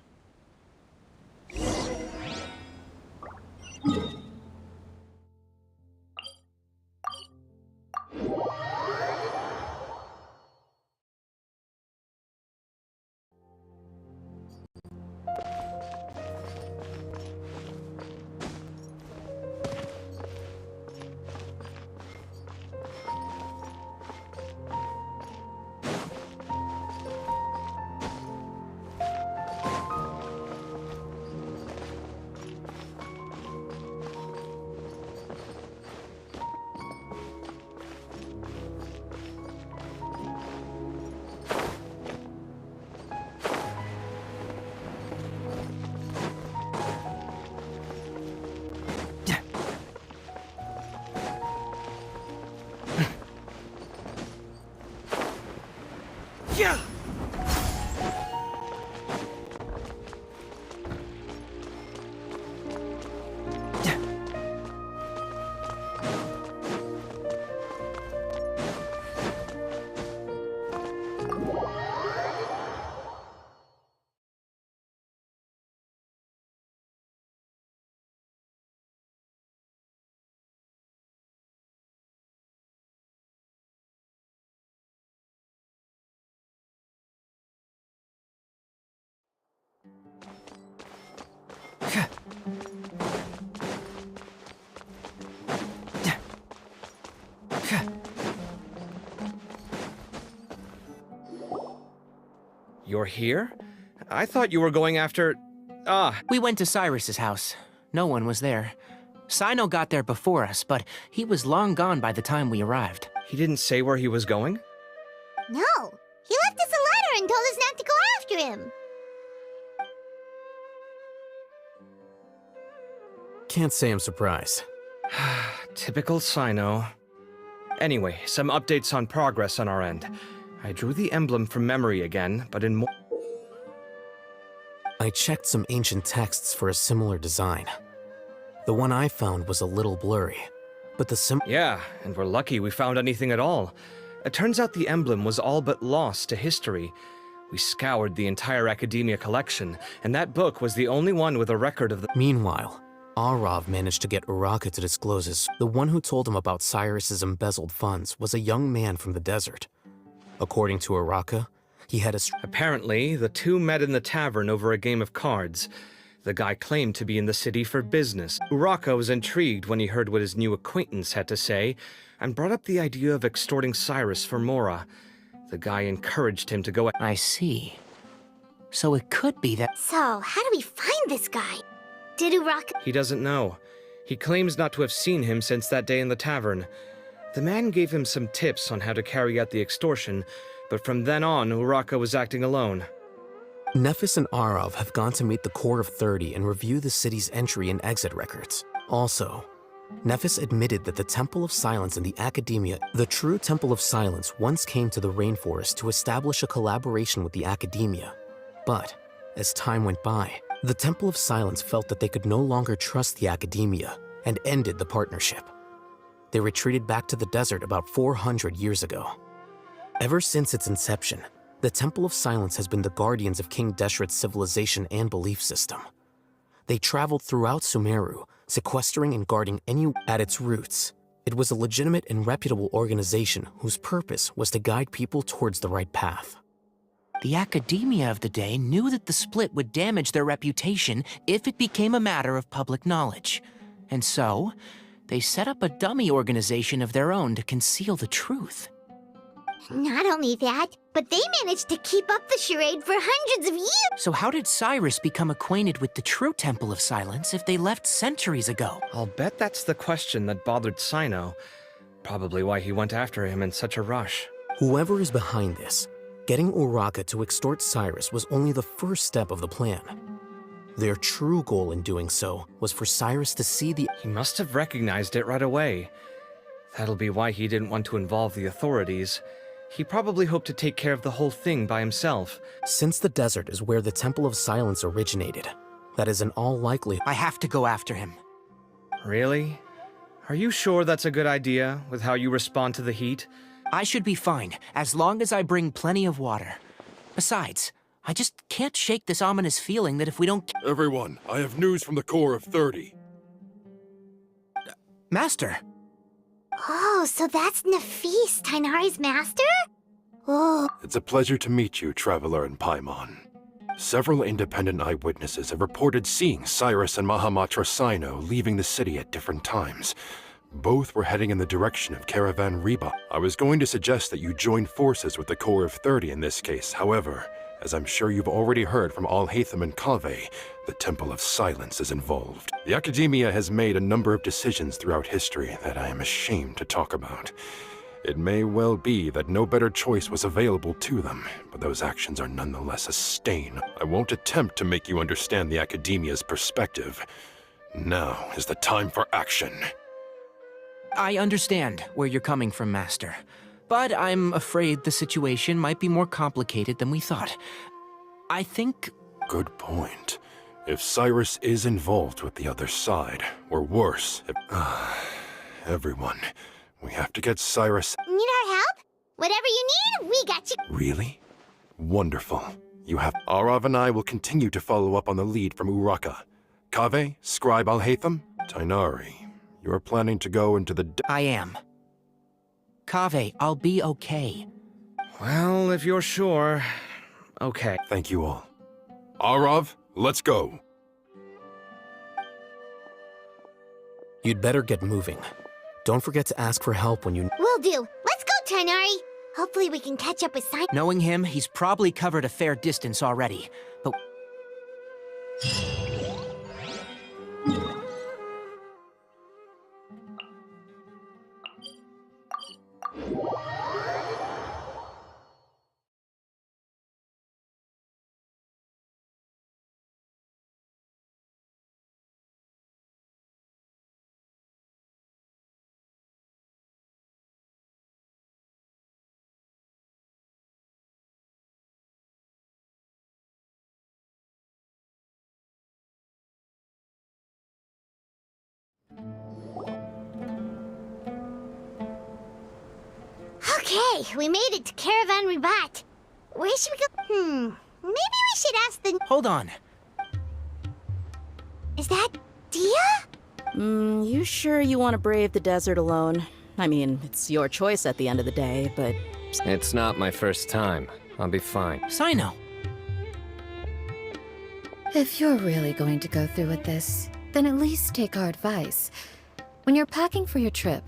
You're here? I thought you were going after... Ah, We went to Cyrus's house. No one was there. Cyno got there before us, but he was long gone by the time we arrived. he didn't say where he was going? No, he left us a letter and told us not to go after him. Can't say I'm surprised. Typical Cyno. Anyway, some updates on progress on our end. I drew the emblem from memory again, but in more... I checked some ancient texts for a similar design. The one I found was a little blurry, but the Yeah, and we're lucky we found anything at all. It turns out the emblem was all but lost to history. We scoured the entire Academia collection, and that book was the only one with a record of the... Meanwhile, Arav managed to get Uraka to disclose his. The one who told him about Cyrus's embezzled funds was a young man from the desert. According to Uraka, he had a... Apparently, the two met in the tavern over a game of cards. The guy claimed to be in the city for business. Uraka was intrigued when he heard what his new acquaintance had to say, and brought up the idea of extorting Cyrus for Mora. The guy encouraged him to go... I see. So it could be that... So, how do we find this guy? Did Uraka... He doesn't know. He claims not to have seen him since that day in the tavern. The man gave him some tips on how to carry out the extortion, but from then on, Uraka was acting alone. Nephis and Arav have gone to meet the Core of 30 and review the city's entry and exit records. Also, Nephis admitted that the Temple of Silence in the Academia, the true Temple of Silence, once came to the rainforest to establish a collaboration with the Academia. But, as time went by, the Temple of Silence felt that they could no longer trust the Academia and ended the partnership. They retreated back to the desert about 400 years ago. Ever since its inception, the Temple of Silence has been the guardians of King Deshret's civilization and belief system. They traveled throughout Sumeru, sequestering and guarding any... At its roots, it was a legitimate and reputable organization whose purpose was to guide people towards the right path. The Academia of the day knew that the split would damage their reputation if it became a matter of public knowledge. And so, they set up a dummy organization of their own to conceal the truth. Not only that, but they managed to keep up the charade for hundreds of years. So how did Cyrus become acquainted with the true Temple of Silence if they left centuries ago? I'll bet that's the question that bothered Cyno. Probably why he went after him in such a rush. Whoever is behind this, getting Uraka to extort Cyrus was only the first step of the plan. Their true goal in doing so was for Cyrus to see the... He must have recognized it right away. That'll be why he didn't want to involve the authorities. He probably hoped to take care of the whole thing by himself. Since the desert is where the Temple of Silence originated, that is in all likelihood... I have to go after him. Really? Are you sure that's a good idea, with how you respond to the heat? I should be fine, as long as I bring plenty of water. Besides, I just can't shake this ominous feeling that if we don't... Everyone, I have news from the Core of 30. Master! Oh, so that's Nafis, Tainari's master? Oh. It's a pleasure to meet you, Traveler in Paimon. Several independent eyewitnesses have reported seeing Cyrus and Mahamatra Cyno leaving the city at different times. Both were heading in the direction of Caravan Reba. I was going to suggest that you join forces with the Core of 30 in this case. However, as I'm sure you've already heard from Alhaitham and Kaveh, the Temple of Silence is involved. The Academia has made a number of decisions throughout history that I am ashamed to talk about. It may well be that no better choice was available to them, but those actions are nonetheless a stain. I won't attempt to make you understand the Academia's perspective. Now is the time for action. I understand where you're coming from, Master. But I'm afraid the situation might be more complicated than we thought. I think... Good point. If Cyrus is involved with the other side, or worse, if... everyone, we have to get Cyrus... Need our help? Whatever you need, we got you. Really? Wonderful. You have... Arav and I will continue to follow up on the lead from Uraka. Kaveh, Scribe Alhaitham, Tainari, you are planning to go into the... I am. Kaveh, I'll be okay. Well, if you're sure... Okay. Thank you all. Arav, let's go. You'd better get moving. Don't forget to ask for help when you... Will do. Let's go, Tainari. Hopefully we can catch up with Cyno. Knowing him, he's probably covered a fair distance already. But Okay, we made it to Caravan Ribat. Where should we go? Maybe we should ask the... hold on. Is that Dia? You sure you want to brave the desert alone? I mean, it's your choice at the end of the day, but... It's not my first time. I'll be fine. Cyno. If you're really going to go through with this, then at least take our advice. When you're packing for your trip,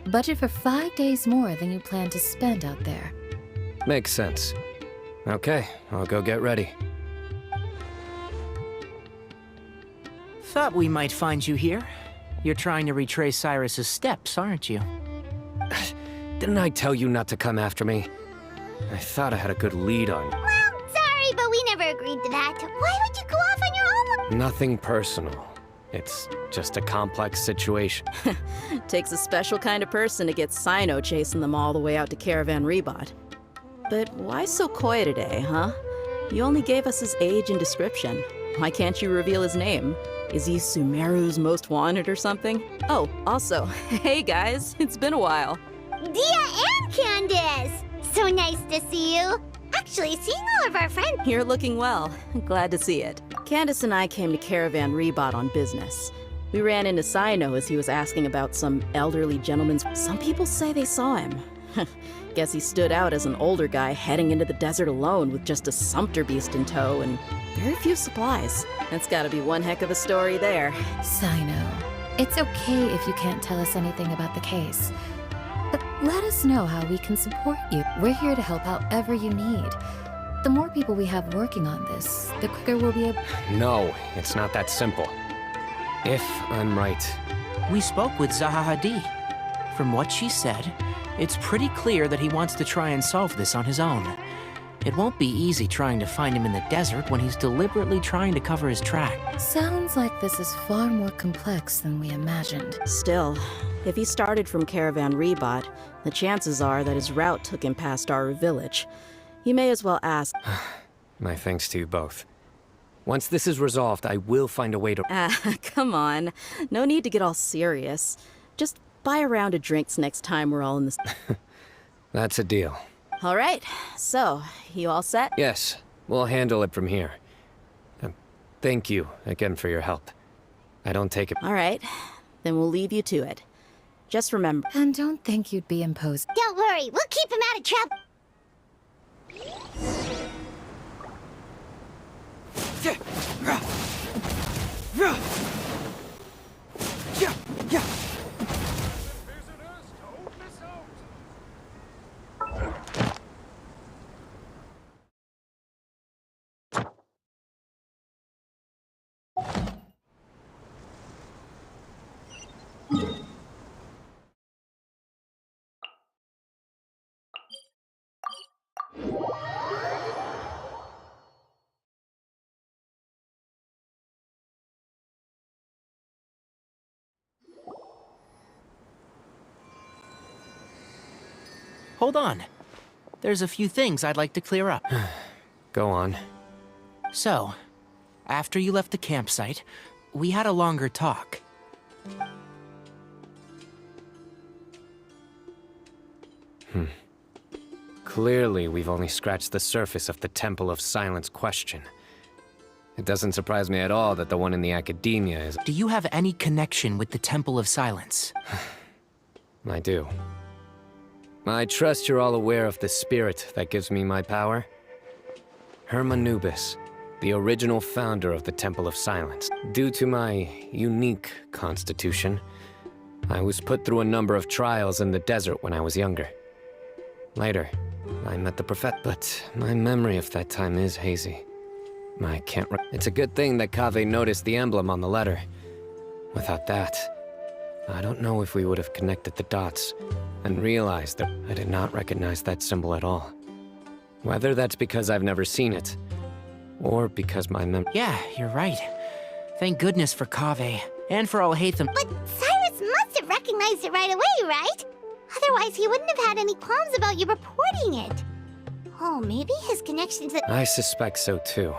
budget for 5 days more than you plan to spend out there. Makes sense. Okay, I'll go get ready. Thought we might find you here. You're trying to retrace Cyrus's steps, aren't you? Didn't I tell you not to come after me? I thought I had a good lead on you. Well, sorry, but we never agreed to that. Why would you go off on your own? Nothing personal. It's just a complex situation. Takes a special kind of person to get Cyno chasing them all the way out to Caravan Ribat. But why so coy today, huh? You only gave us his age and description. Why can't you reveal his name? Is he Sumeru's most wanted or something? Oh, also, hey guys, it's been a while. Dia and Candace! So nice to see you. Actually, seeing all of our friends... You're looking well. Glad to see it. Candace and I came to Caravan Ribat on business. We ran into Cyno as he was asking about some elderly gentleman's... Some people say they saw him. Guess he stood out as an older guy heading into the desert alone with just a sumpter beast in tow and very few supplies. That's gotta be one heck of a story there. Cyno, it's okay if you can't tell us anything about the case. But let us know how we can support you. We're here to help however you need. The more people we have working on this, the quicker we'll be able... No, it's not that simple. If I'm right... We spoke with Zaha Hadid. From what she said, it's pretty clear that he wants to try and solve this on his own. It won't be easy trying to find him in the desert when he's deliberately trying to cover his track. Sounds like this is far more complex than we imagined. Still, if he started from Caravan Ribat, the chances are that his route took him past our village. You may as well ask... My thanks to you both. Once this is resolved, I will find a way to... Come on. No need to get all serious. Just buy a round of drinks next time we're all in the... That's a deal. All right. So, you all set? Yes, we'll handle it from here. Thank you again for your help. I don't take it... All right. Then we'll leave you to it. Just remember... And don't think you'd be imposed. Don't worry, we'll keep him out of trouble. Hold on. There's a few things I'd like to clear up. Go on. So, after you left the campsite, we had a longer talk. Clearly, we've only scratched the surface of the Temple of Silence question. It doesn't surprise me at all that the one in the academia is... Do you have any connection with the Temple of Silence? I do. I trust you're all aware of the spirit that gives me my power. Hermanubis, the original founder of the Temple of Silence. Due to my unique constitution, I was put through a number of trials in the desert when I was younger. Later, I met the but my memory of that time is hazy. I can't It's a good thing that Kaveh noticed the emblem on the letter. Without that, I don't know if we would have connected the dots and realized that I did not recognize that symbol at all. Whether that's because I've never seen it, or because my Yeah, you're right. Thank goodness for Kaveh, and for Alhaitham. But Cyrus must have recognized it right away, right? Otherwise, he wouldn't have had any qualms about you reporting it. Oh, maybe his connection to... I suspect so too.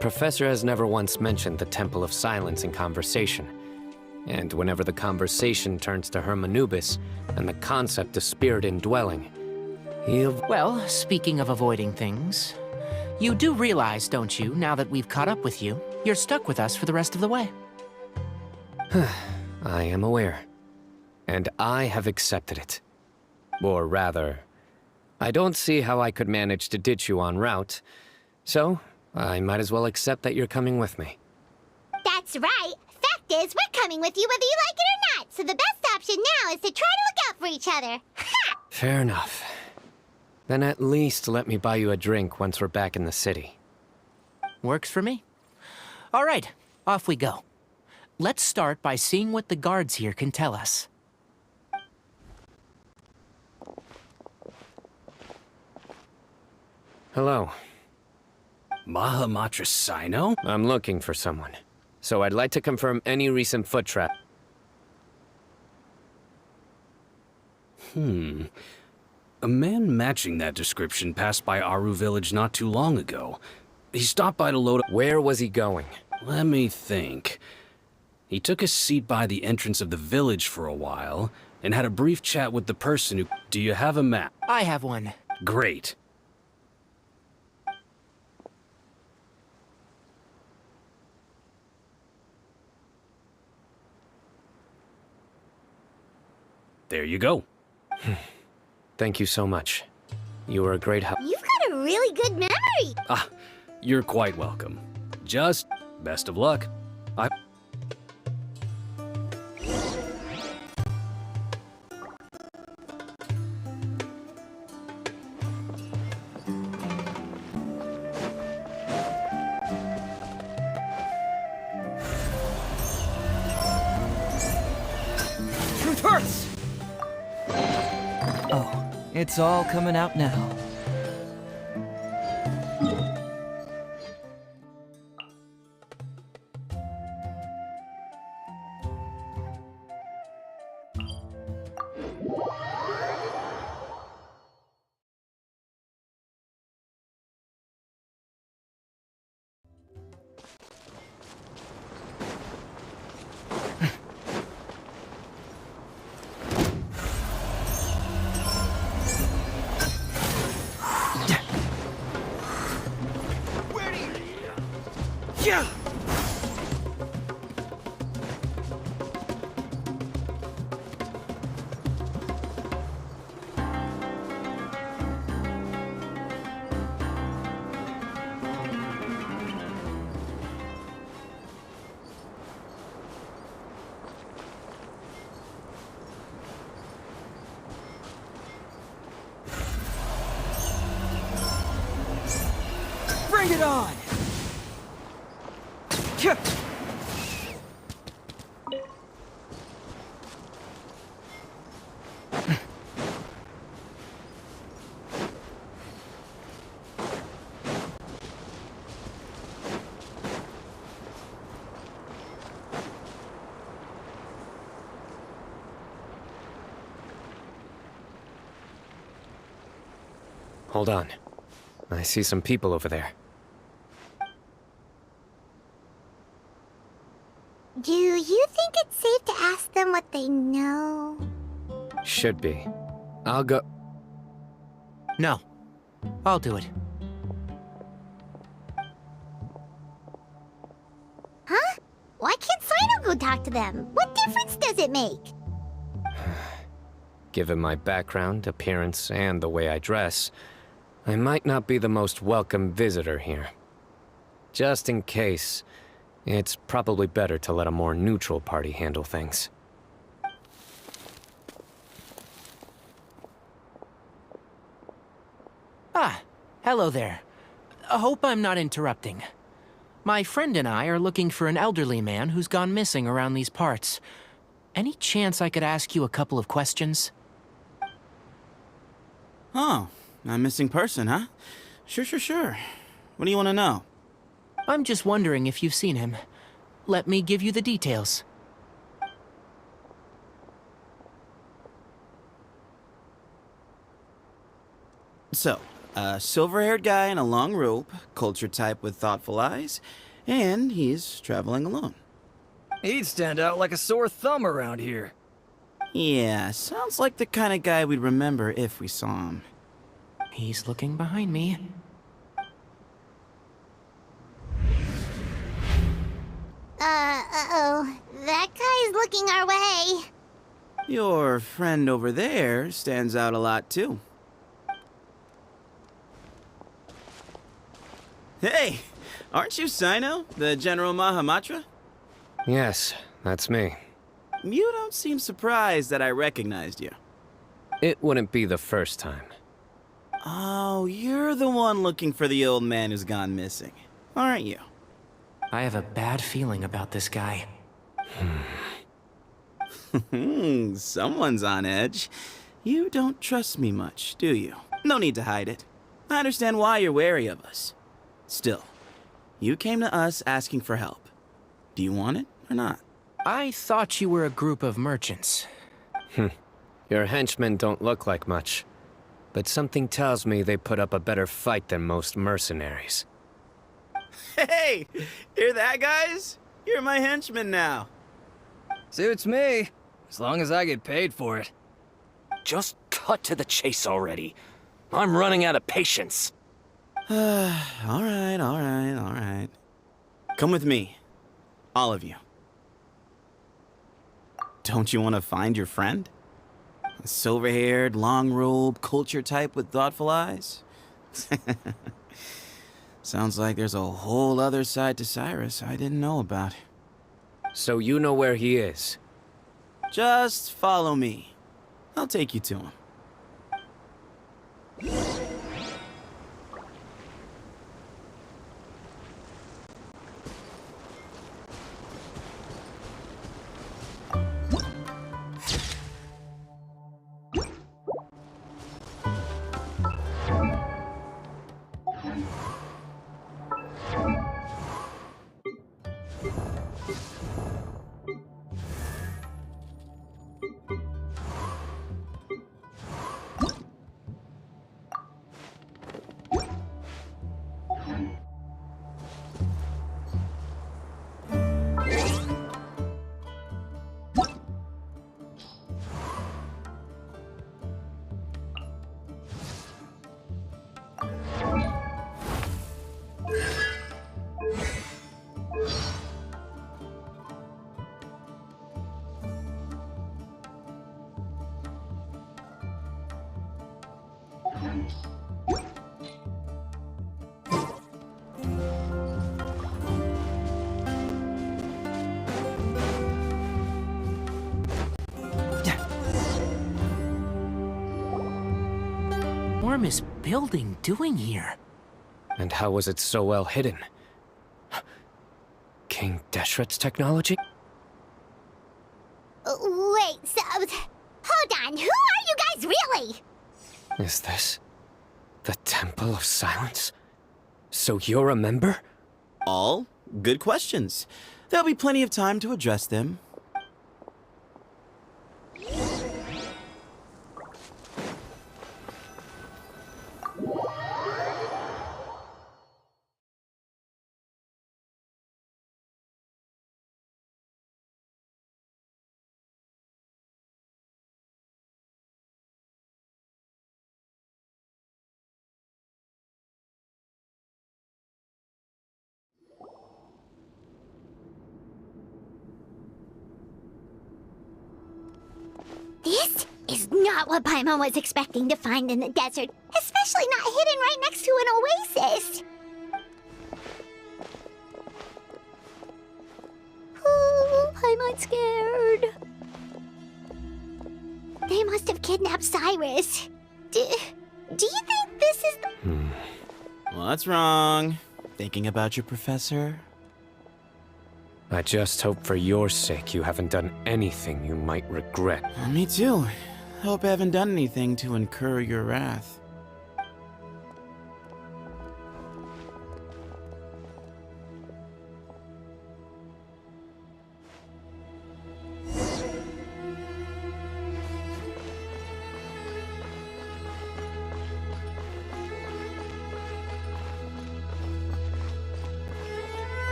Professor has never once mentioned the Temple of Silence in conversation. And whenever the conversation turns to Hermanubis and the concept of spirit indwelling, he'll... Well, speaking of avoiding things, you do realize, don't you, now that we've caught up with you, you're stuck with us for the rest of the way. I am aware. And I have accepted it. Or rather, I don't see how I could manage to ditch you en route, so I might as well accept that you're coming with me. That's right. Fact is, we're coming with you whether you like it or not, so the best option now is to try to look out for each other. Ha! Fair enough. Then at least let me buy you a drink once we're back in the city. Works for me. All right, off we go. Let's start by seeing what the guards here can tell us. Hello. Mahamatra Cyno? I'm looking for someone, so I'd like to confirm any recent foot trap. A man matching that description passed by Aru village not too long ago. He stopped by to load up... Where was he going? Let me think. He took a seat by the entrance of the village for a while, and had a brief chat with the person who... Do you have a map? I have one. Great. There you go. Thank you so much. You were a great help. You've got a really good memory. Ah, you're quite welcome. Just best of luck. Truth hurts! Oh, it's all coming out now. Yeah! Bring it on! Hold on. I see some people over there. Do you think it's safe to ask them what they know? Should be. I'll go... No. I'll do it. Huh? Why can't Cyno go talk to them? What difference does it make? Given my background, appearance, and the way I dress, I might not be the most welcome visitor here. Just in case, it's probably better to let a more neutral party handle things. Ah, hello there. I hope I'm not interrupting. My friend and I are looking for an elderly man who's gone missing around these parts. Any chance I could ask you a couple of questions? Oh, a missing person, huh? Sure. What do you want to know? I'm just wondering if you've seen him. Let me give you the details. So, a silver-haired guy in a long robe, culture type with thoughtful eyes, and he's traveling alone. He'd stand out like a sore thumb around here. Yeah, sounds like the kind of guy we'd remember if we saw him. He's looking behind me. Uh-oh. That guy's looking our way. Your friend over there stands out a lot, too. Hey, aren't you Cyno, the General Mahamatra? Yes, that's me. You don't seem surprised that I recognized you. It wouldn't be the first time. Oh, you're the one looking for the old man who's gone missing, aren't you? I have a bad feeling about this guy. Someone's on edge. You don't trust me much, do you? No need to hide it. I understand why you're wary of us. Still, you came to us asking for help. Do you want it or not? I thought you were a group of merchants. Your henchmen don't look like much, but something tells me they put up a better fight than most mercenaries. Hey, hear that, guys? You're my henchmen now. Suits me, as long as I get paid for it. Just cut to the chase already. I'm running out of patience. All right. Come with me. All of you. Don't you want to find your friend? A silver-haired, long-robed, culture type with thoughtful eyes? Sounds like there's a whole other side to Cyrus I didn't know about. So you know where he is? Just follow me. I'll take you to him. What is building doing here? And how was it so well hidden? King Deshret's technology? Wait, so... Hold on, who are you guys really? Is this the Temple of Silence? So you're a member? All good questions. There'll be plenty of time to address them. This is not what Paimon was expecting to find in the desert, especially not hidden right next to an oasis. Oh, Paimon's scared. They must have kidnapped Cyrus. Do you think this is the... What's wrong? Thinking about your professor? I just hope for your sake you haven't done anything you might regret. Me too. Hope I haven't done anything to incur your wrath.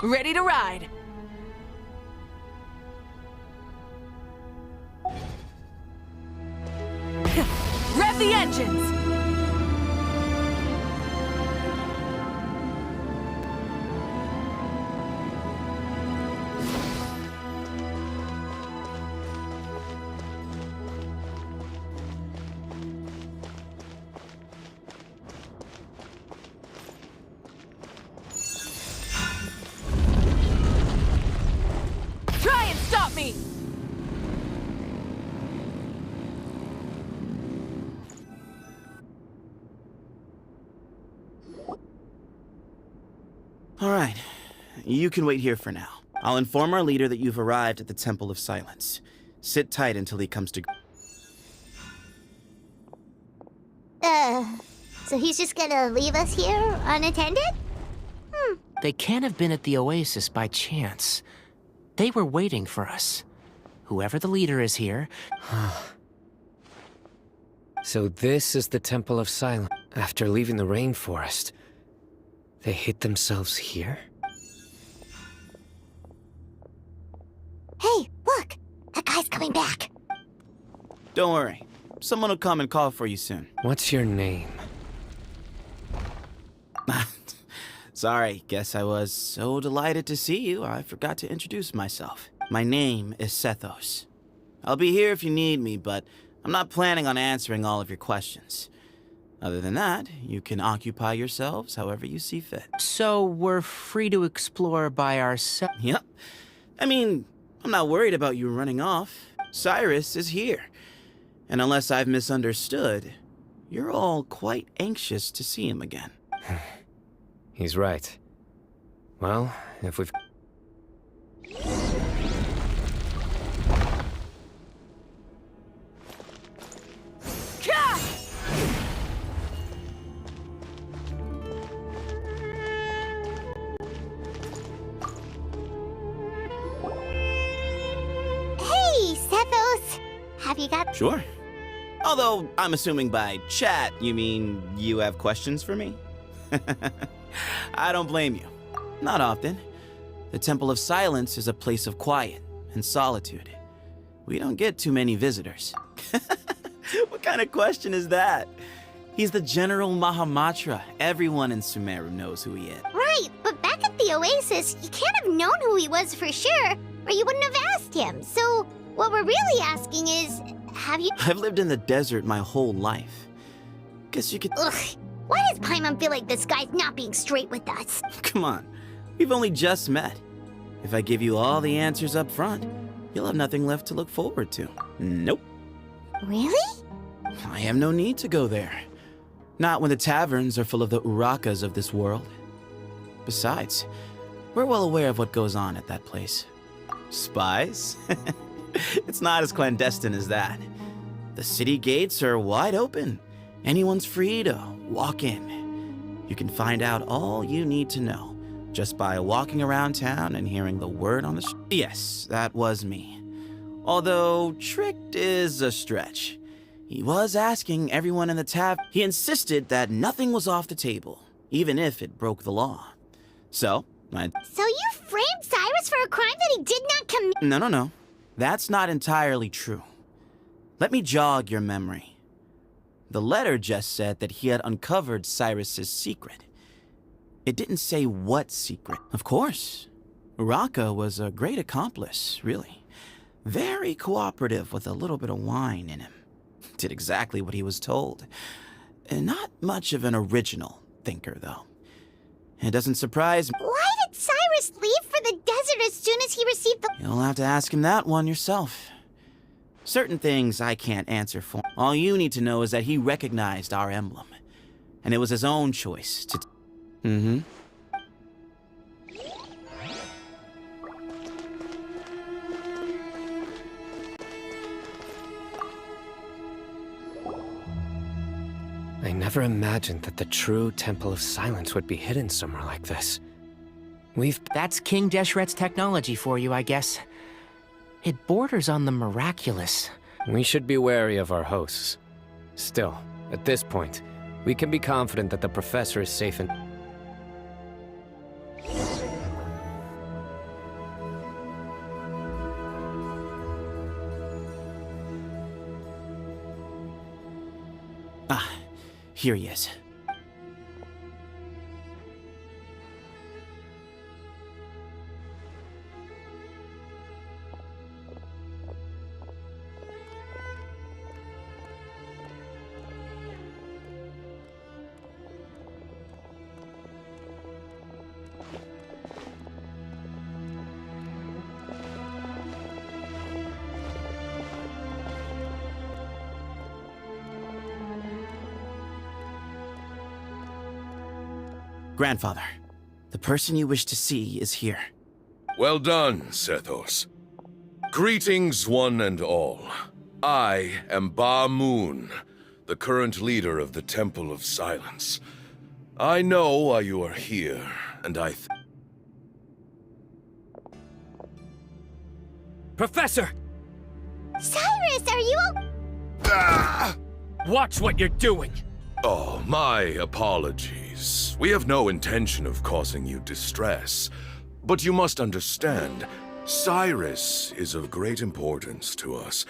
Ready to ride. Rev the engines! Try and stop me! All right. You can wait here for now. I'll inform our leader that you've arrived at the Temple of Silence. Sit tight until he comes to... So he's just gonna leave us here unattended? They can't have been at the Oasis by chance. They were waiting for us. Whoever the leader is here... So this is the Temple of Silence. After leaving the rainforest, they hid themselves here? Hey, look! That guy's coming back. Don't worry. Someone will come and call for you soon. What's your name? Sorry, guess I was so delighted to see you, I forgot to introduce myself. My name is Sethos. I'll be here if you need me, but I'm not planning on answering all of your questions. Other than that, you can occupy yourselves however you see fit. So we're free to explore by ourselves? Yep. I mean, I'm not worried about you running off. Cyrus is here. And unless I've misunderstood, you're all quite anxious to see him again. He's right. Well, if we've... Hey, Sethos! Have you got... Sure. Although, I'm assuming by chat, you mean you have questions for me? I don't blame you. Not often. The Temple of Silence is a place of quiet and solitude. We don't get too many visitors. What kind of question is that? He's the General Mahamatra. Everyone in Sumeru knows who he is. Right, but back at the Oasis, you can't have known who he was for sure, or you wouldn't have asked him. So, what we're really asking is, have you... I've lived in the desert my whole life. Guess you could... Ugh, why does Paimon feel like this guy's not being straight with us? Come on, we've only just met. If I give you all the answers up front, you'll have nothing left to look forward to. Nope. Really? I have no need to go there. Not when the taverns are full of the Urakas of this world. Besides, we're well aware of what goes on at that place. Spies? It's not as clandestine as that. The city gates are wide open. Anyone's free to walk in. You can find out all you need to know just by walking around town and hearing the word on the street. Yes, that was me. Although tricked is a stretch. He was asking everyone in the tavern. He insisted that nothing was off the table, even if it broke the law. So you framed Cyrus for a crime that he did not commit? No. That's not entirely true. Let me jog your memory. The letter just said that he had uncovered Cyrus's secret. It didn't say what secret. Of course. Uraka was a great accomplice, really. Very cooperative with a little bit of wine in him. did exactly what he was told. And not much of an original thinker, though. It doesn't surprise me. Why did Cyrus leave for the desert as soon as he received the... You'll have to ask him that one yourself. Certain things I can't answer for. All you need to know is that he recognized our emblem. And it was his own choice to... Mm-hmm. I never imagined that the true Temple of Silence would be hidden somewhere like this. That's King Deshret's technology for you, I guess. It borders on the miraculous. We should be wary of our hosts. Still, at this point, we can be confident that the professor is safe and... Ah, here he is. Grandfather, the person you wish to see is here. Well done, Sethos. Greetings, one and all. I am Ba Moon, the current leader of the Temple of Silence. I know why you are here, and Professor! Cyrus, are you... Watch what you're doing! Oh, my apologies. We have no intention of causing you distress. But you must understand, Cyrus is of great importance to us.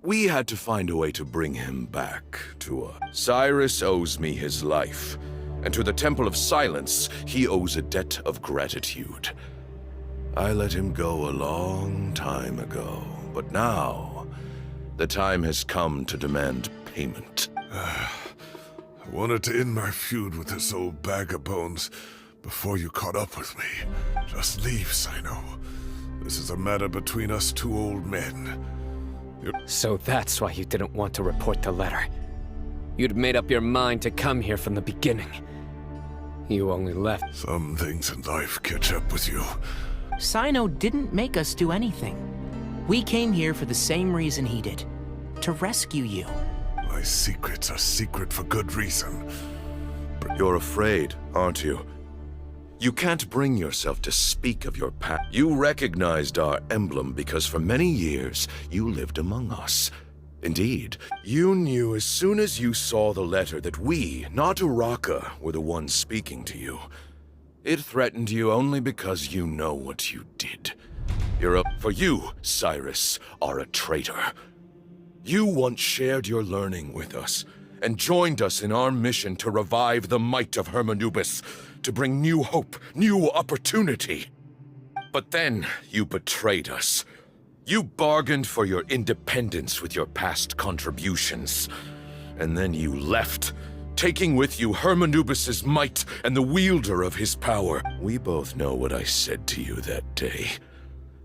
We had to find a way to bring him back to us. Cyrus owes me his life, and to the Temple of Silence, he owes a debt of gratitude. I let him go a long time ago, but now, the time has come to demand payment. I wanted to end my feud with this old bag of bones before you caught up with me. Just leave, Cyno. This is a matter between us two old men. So that's why you didn't want to report the letter. You'd made up your mind to come here from the beginning. You only left. Some things in life catch up with you. Cyno didn't make us do anything. We came here for the same reason he did. To rescue you. My secrets are secret for good reason. You're afraid, aren't you? You can't bring yourself to speak of your past. You recognized our emblem because for many years you lived among us. Indeed, you knew as soon as you saw the letter that we, not Uraka, were the ones speaking to you. It threatened you only because you know what you did. For you, Cyrus, are a traitor. You once shared your learning with us, and joined us in our mission to revive the might of Hermanubis, to bring new hope, new opportunity. But then you betrayed us. You bargained for your independence with your past contributions. And then you left, taking with you Hermanubis' might and the wielder of his power. We both know what I said to you that day.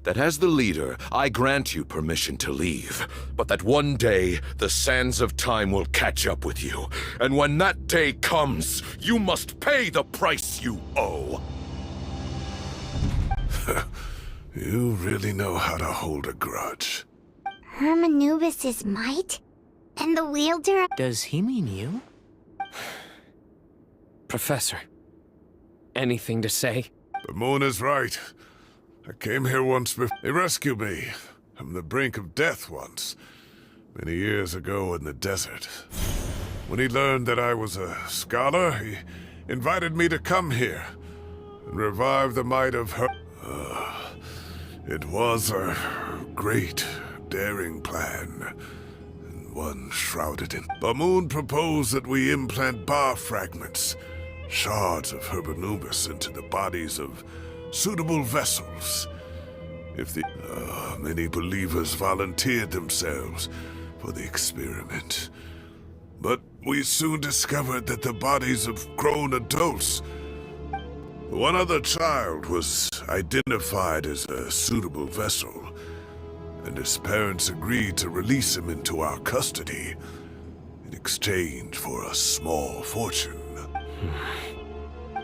That as the leader, I grant you permission to leave, but that one day, the sands of time will catch up with you, and when that day comes, you must pay the price you owe. You really know how to hold a grudge. Hermanubis' might? And the wielder... Does he mean you? Professor, anything to say? The moon is right. I came here once before. He rescued me from the brink of death once, many years ago in the desert. When he learned that I was a scholar, he invited me to come here and revive the might of her. It was a great, daring plan, and one shrouded in. Bamoon proposed that we implant bar fragments, shards of Hermanubis, into the bodies of suitable vessels. If the many believers volunteered themselves, for the experiment. But we soon discovered that the bodies of grown adults. One other child was identified as a suitable vessel, and his parents agreed to release him into our custody in exchange for a small fortune.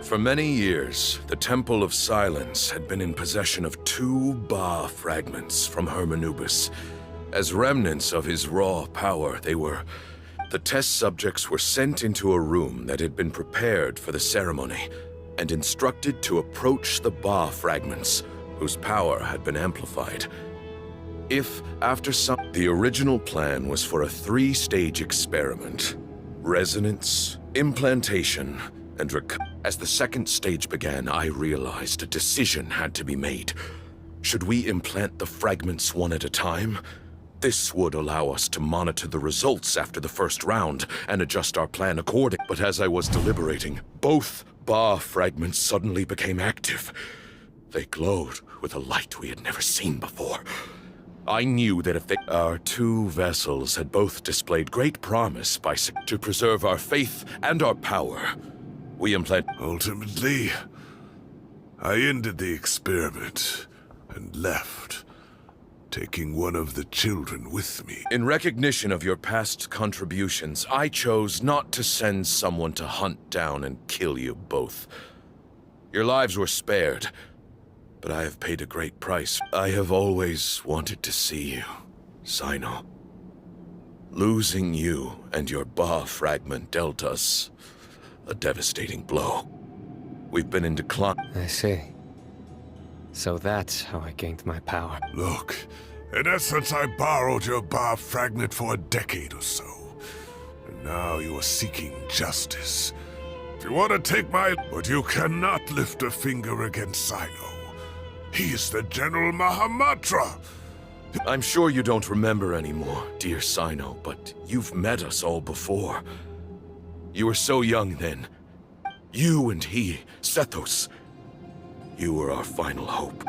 For many years, the Temple of Silence had been in possession of 2 Ba fragments from Hermanubis. As remnants of his raw power, the test subjects were sent into a room that had been prepared for the ceremony and instructed to approach the Ba fragments, whose power had been amplified. If, after the original plan was for a 3-stage experiment: resonance, implantation, and as the second stage began, I realized a decision had to be made. Should we implant the fragments one at a time? This would allow us to monitor the results after the first round and adjust our plan accordingly. But as I was deliberating, both Ba fragments suddenly became active. They glowed with a light we had never seen before. I knew that if our 2 vessels had both displayed great promise to preserve our faith and our power, we Ultimately, I ended the experiment and left, taking one of the children with me. In recognition of your past contributions, I chose not to send someone to hunt down and kill you both. Your lives were spared, but I have paid a great price. I have always wanted to see you, Cyno. Losing you and your Ba fragment dealt us a devastating blow. We've been in decline. I see. So that's how I gained my power. Look, in essence, I borrowed your Ba fragment for a decade or so. And now you are seeking justice. If you want to take but you cannot lift a finger against Cyno. He is the General Mahamatra! I'm sure you don't remember anymore, dear Cyno, but you've met us all before. You were so young then. You and he, Sethos. You were our final hope.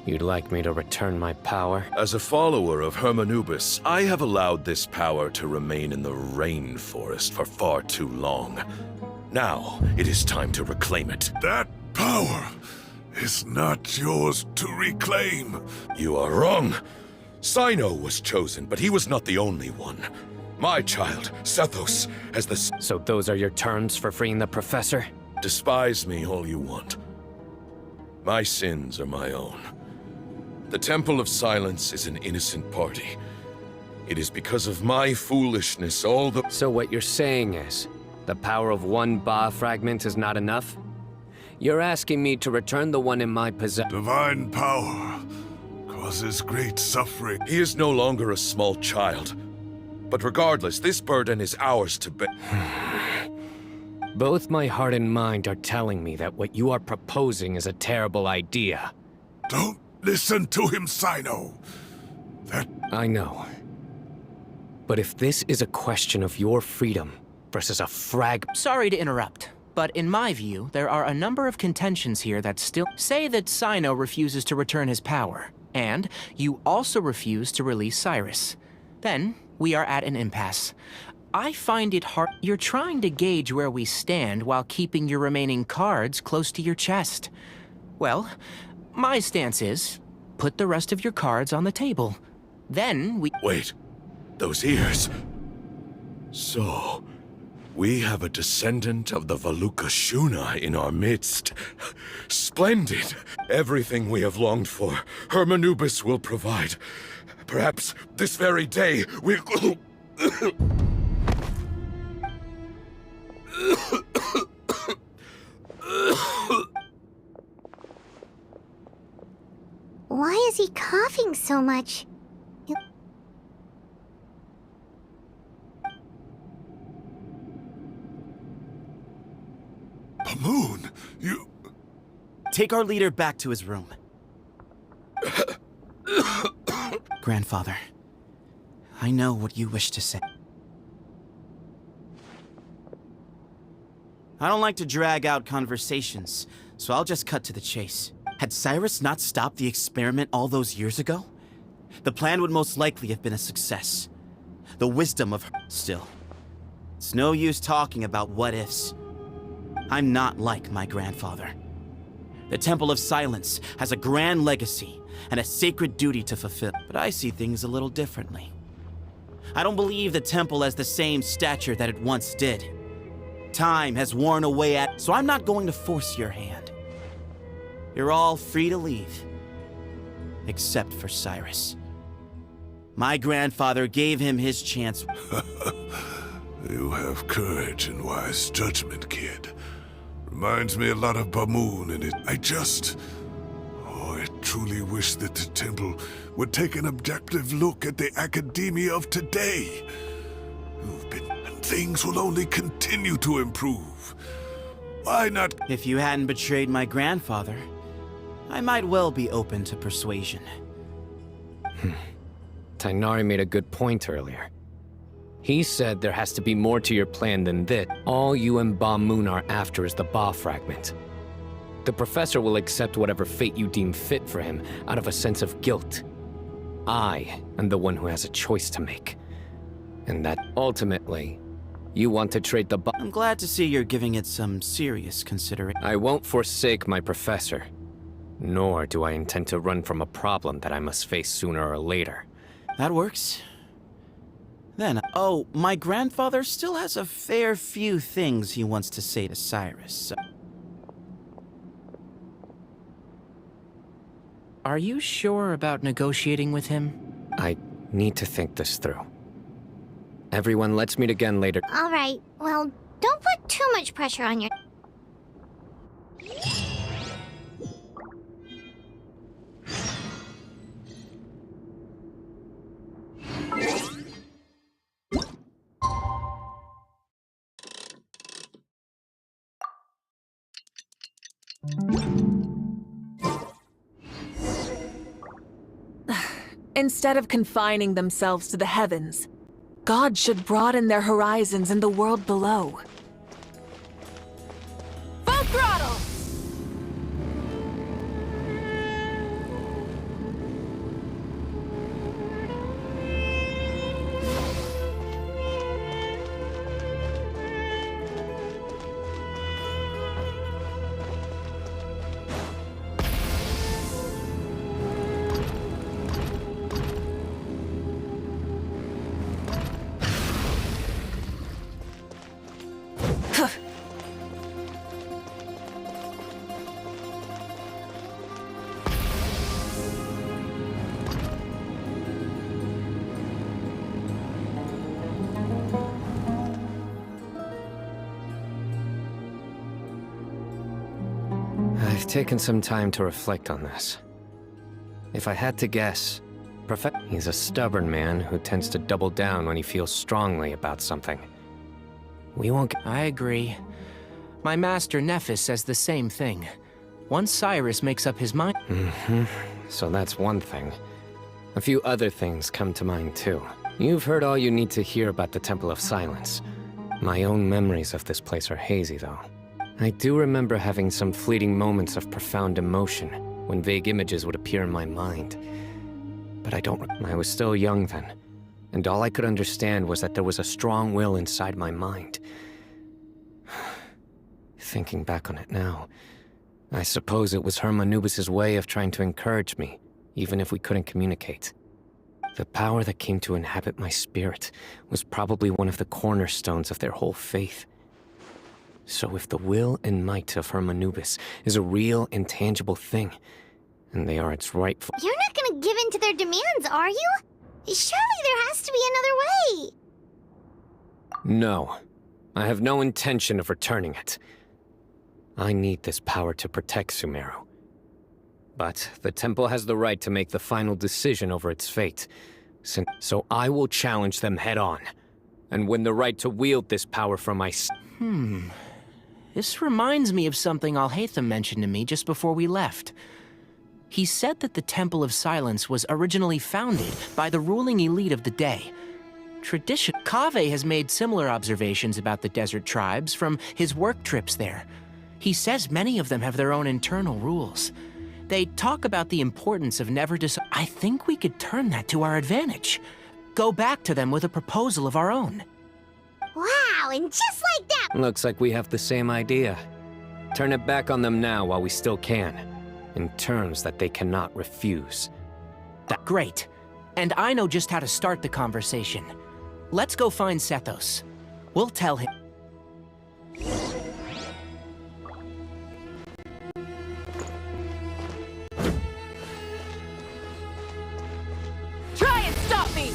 You'd like me to return my power? As a follower of Hermanubis, I have allowed this power to remain in the rainforest for far too long. Now, it is time to reclaim it. That power is not yours to reclaim. You are wrong. Cyno was chosen, but he was not the only one. My child, Sethos, has the... So those are your terms for freeing the professor? Despise me all you want. My sins are my own. The Temple of Silence is an innocent party. It is because of my foolishness all the... So what you're saying is, the power of 1 Ba fragment is not enough? You're asking me to return the one in my possession. Divine power causes great suffering. He is no longer a small child. But regardless, this burden is ours to bear. Both my heart and mind are telling me that what you are proposing is a terrible idea. Don't listen to him, Cyno. I know. But if this is a question of your freedom versus a Sorry to interrupt, but in my view, there are a number of contentions here that still say that Cyno refuses to return his power, and you also refuse to release Cyrus. Then, we are at an impasse. I find it hard. You're trying to gauge where we stand while keeping your remaining cards close to your chest. Well, my stance is, put the rest of your cards on the table. Then we— Wait, those ears. So, we have a descendant of the Valukashuna in our midst. Splendid! Everything we have longed for, Hermanubis will provide. Perhaps this very day we'll... Why is he coughing so much? Pamoon, you... Take our leader back to his room. Grandfather, I know what you wish to say. I don't like to drag out conversations, so I'll just cut to the chase. Had Cyrus not stopped the experiment all those years ago, the plan would most likely have been a success. the wisdom of her. Still, it's no use talking about what ifs. I'm not like my grandfather. The Temple of Silence has a grand legacy and a sacred duty to fulfill, but I see things a little differently. I don't believe the temple has the same stature that it once did. Time has worn away at, so I'm not going to force your hand. You're all free to leave, except for Cyrus. My grandfather gave him his chance. You have courage and wise judgment, kid. Reminds me a lot of Bamoon and it. I truly wish that the temple would take an objective look at the academia of today. And things will only continue to improve. Why not? If you hadn't betrayed my grandfather, I might well be open to persuasion. Tighnari made a good point earlier. He said there has to be more to your plan than this. All you and Ba Moon are after is the Ba fragment. The professor will accept whatever fate you deem fit for him out of a sense of guilt. I am the one who has a choice to make. And that, ultimately, you want to trade the Ba— I'm glad to see you're giving it some serious consideration. I won't forsake my professor. Nor do I intend to run from a problem that I must face sooner or later. That works. Then, oh, my grandfather still has a fair few things he wants to say to Cyrus, so... Are you sure about negotiating with him? I need to think this through. Everyone, let's meet again later. All right, well, don't put too much pressure on your... Instead of confining themselves to the heavens, God should broaden their horizons in the world below. Full throttle! I've taken some time to reflect on this. If I had to guess, he's a stubborn man who tends to double down when he feels strongly about something. We won't I agree. My master Nephis says the same thing. Once Cyrus makes up his mind... So that's one thing. A few other things come to mind too. You've heard all you need to hear about the Temple of Silence. My own memories of this place are hazy, though. I do remember having some fleeting moments of profound emotion when vague images would appear in my mind. But I was still young then, and all I could understand was that there was a strong will inside my mind. Thinking back on it now, I suppose it was Hermanubis' way of trying to encourage me, even if we couldn't communicate. The power that came to inhabit my spirit was probably one of the cornerstones of their whole faith. So if the will and might of Hermanubis is a real, intangible thing, and they are its rightful... You're not gonna give in to their demands, are you? Surely there has to be another way! No. I have no intention of returning it. I need this power to protect Sumeru. But the temple has the right to make the final decision over its fate. So I will challenge them head on, and win the right to wield this power from my... This reminds me of something Alhaitham mentioned to me just before we left. He said that the Temple of Silence was originally founded by the ruling elite of the day. Kaveh has made similar observations about the desert tribes from his work trips there. He says many of them have their own internal rules. They talk about the importance of never I think we could turn that to our advantage. go back to them with a proposal of our own. Wow, and just like that... Looks like we have the same idea. Turn it back on them now while we still can, in terms that they cannot refuse. Great. And I know just how to start the conversation. Let's go find Sethos. We'll tell him. Try and stop me!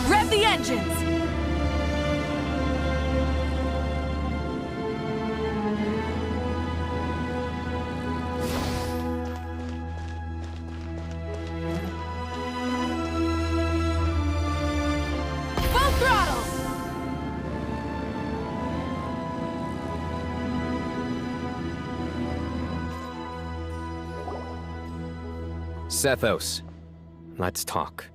Rev the engines! Full throttle! Sethos, let's talk.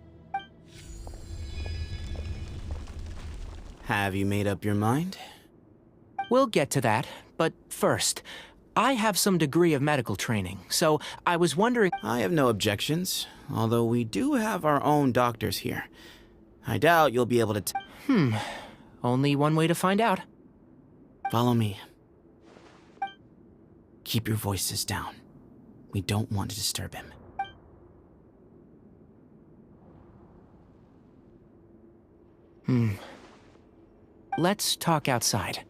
Have you made up your mind? We'll get to that, but first, I have some degree of medical training, so I was wondering... I have no objections, although we do have our own doctors here. I doubt you'll be able to only one way to find out. Follow me. Keep your voices down. We don't want to disturb him. Let's talk outside.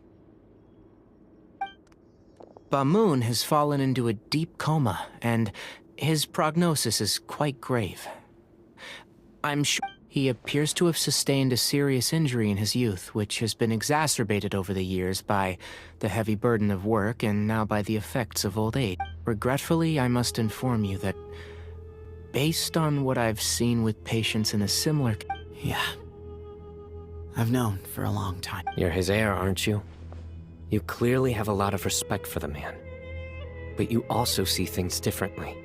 Bamoon has fallen into a deep coma, and his prognosis is quite grave. I'm sure he appears to have sustained a serious injury in his youth, which has been exacerbated over the years by the heavy burden of work and now by the effects of old age. Regretfully, I must inform you that, based on what I've seen with patients in a similar... Yeah. I've known for a long time. You're his heir, aren't you? You clearly have a lot of respect for the man. But you also see things differently.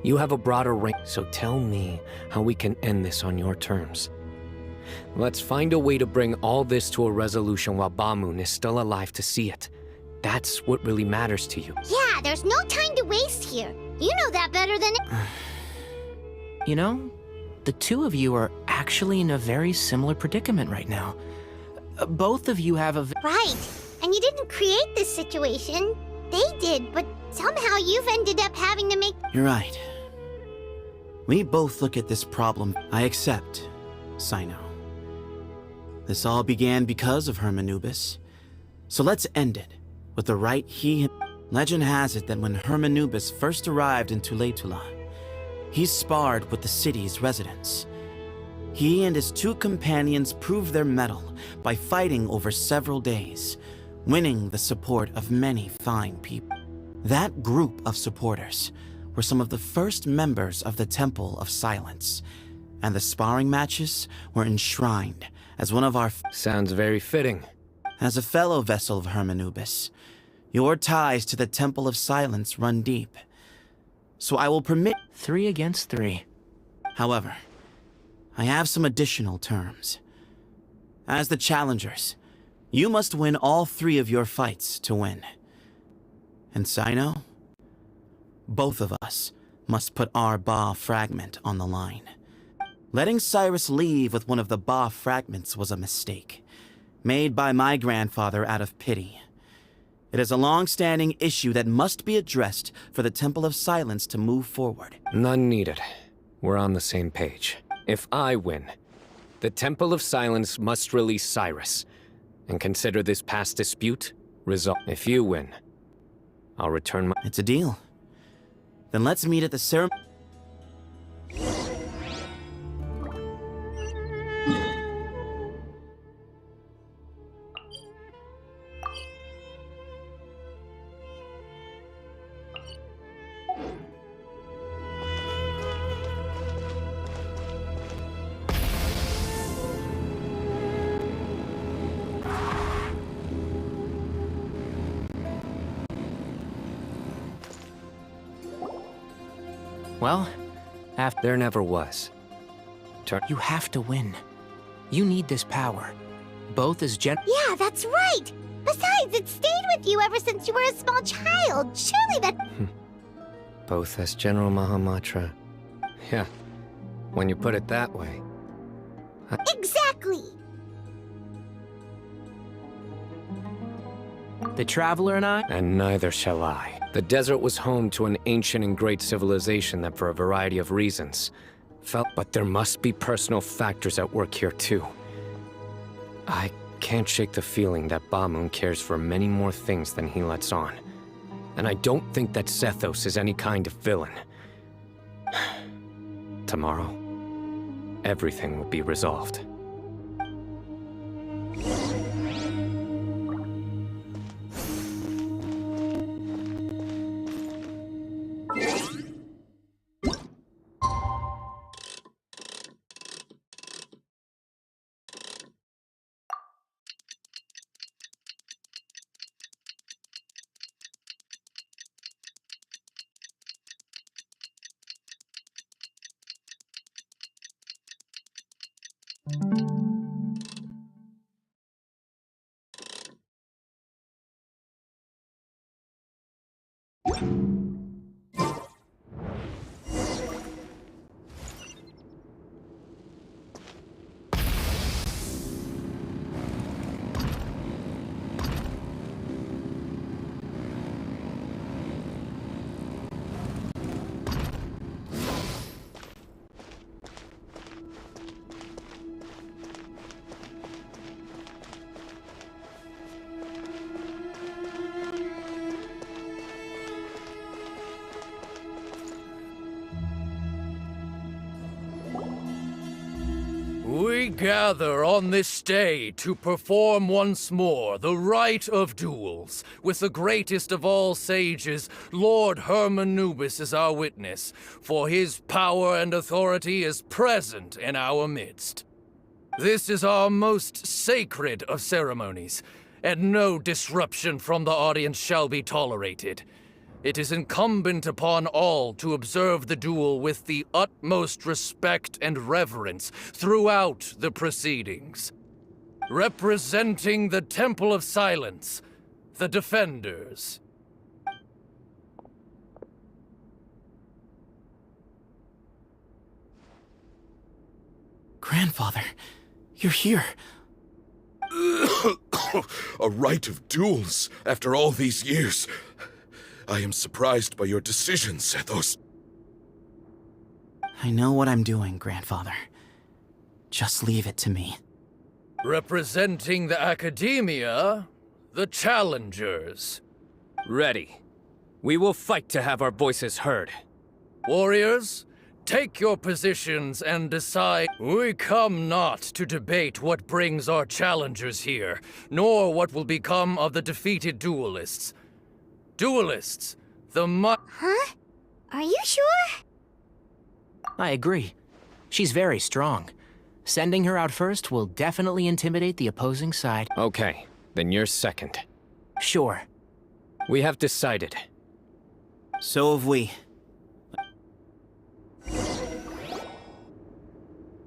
You have a broader range, so tell me how we can end this on your terms. Let's find a way to bring all this to a resolution while Bamoon is still alive to see it. That's what really matters to you. Yeah, there's no time to waste here. You know that better than... You know, the two of you are actually in a very similar predicament right now. Both of you have a... Right, and you didn't create this situation. They did, but somehow you've ended up having to make... You're right. We both look at this problem. I accept, Cyno. This all began because of Hermanubis. So let's end it with the right he... Legend has it that when Hermanubis first arrived in Tuletula, he sparred with the city's residents. He and his two companions proved their mettle by fighting over several days, winning the support of many fine people. That group of supporters were some of the first members of the Temple of Silence, and the sparring matches were enshrined as one of our... Sounds very fitting. As a fellow vessel of Hermanubis, your ties to the Temple of Silence run deep. So I will permit... 3 against 3. However, I have some additional terms. As the challengers, you must win all 3 of your fights to win. And Cyno, both of us must put our Ba fragment on the line. Letting Cyrus leave with one of the Ba fragments was a mistake, made by my grandfather out of pity. It is a long-standing issue that must be addressed for the Temple of Silence to move forward. None needed. We're on the same page. If I win, the Temple of Silence must release Cyrus, and consider this past dispute resolved. If you win, I'll return my... It's a deal. Then let's meet at the ceremony. Well, There never was. You have to win. You need this power, both as Yeah, that's right! Besides, it stayed with you ever since you were a small child. Surely that... Both as General Mahamatra. Yeah, when you put it that way. Exactly! The Traveler and I? And neither shall I. The desert was home to an ancient and great civilization that, for a variety of reasons, felt... But there must be personal factors at work here, too. I can't shake the feeling that Bamun cares for many more things than he lets on. And I don't think that Sethos is any kind of villain. Tomorrow, everything will be resolved. We gather on this day to perform once more the rite of duels, with the greatest of all sages, Lord Hermanubis, as our witness, for his power and authority is present in our midst. This is our most sacred of ceremonies, and no disruption from the audience shall be tolerated. It is incumbent upon all to observe the duel with the utmost respect and reverence throughout the proceedings. Representing the Temple of Silence, the Defenders. Grandfather, you're here. A rite of duels after all these years. I am surprised by your decision, Sethos. I know what I'm doing, Grandfather. Just leave it to me. Representing the Academia, the Challengers. Ready. We will fight to have our voices heard. Warriors, take your positions and decide. We come not to debate what brings our challengers here, nor what will become of the defeated duelists. Duelists, Huh? Are you sure? I agree. She's very strong. Sending her out first will definitely intimidate the opposing side. Okay, then you're second. Sure. We have decided. So have we.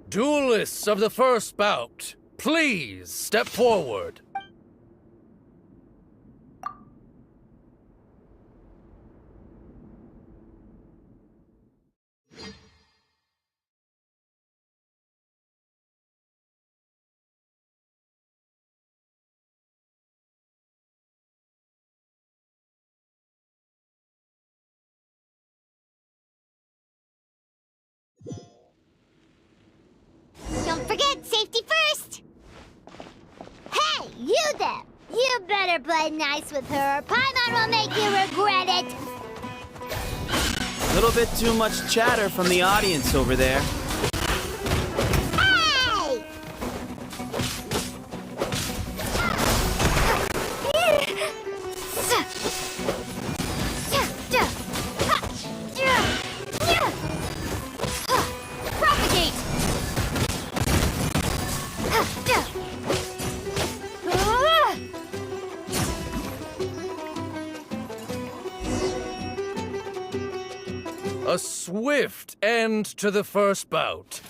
Duelists of the first bout, please step forward. Don't forget, safety first! Hey, you there! You better play nice with her, or Paimon will make you regret it! A little bit too much chatter from the audience over there. Hey! Propagate! A swift end to the first bout.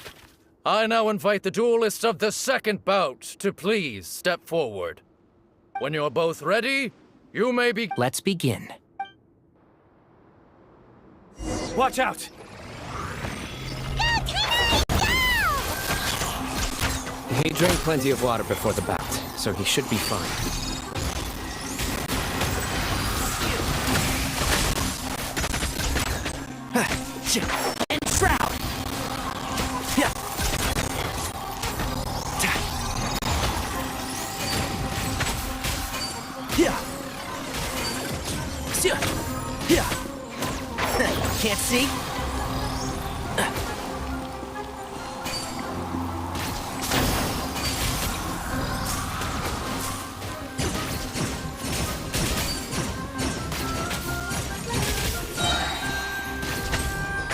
I now invite the duelists of the second bout to please step forward. When you're both ready, you may be— Let's begin. Watch out! He drank plenty of water before the bout, so he should be fine. And shroud! Yeah. Yeah. Yeah. Can't see?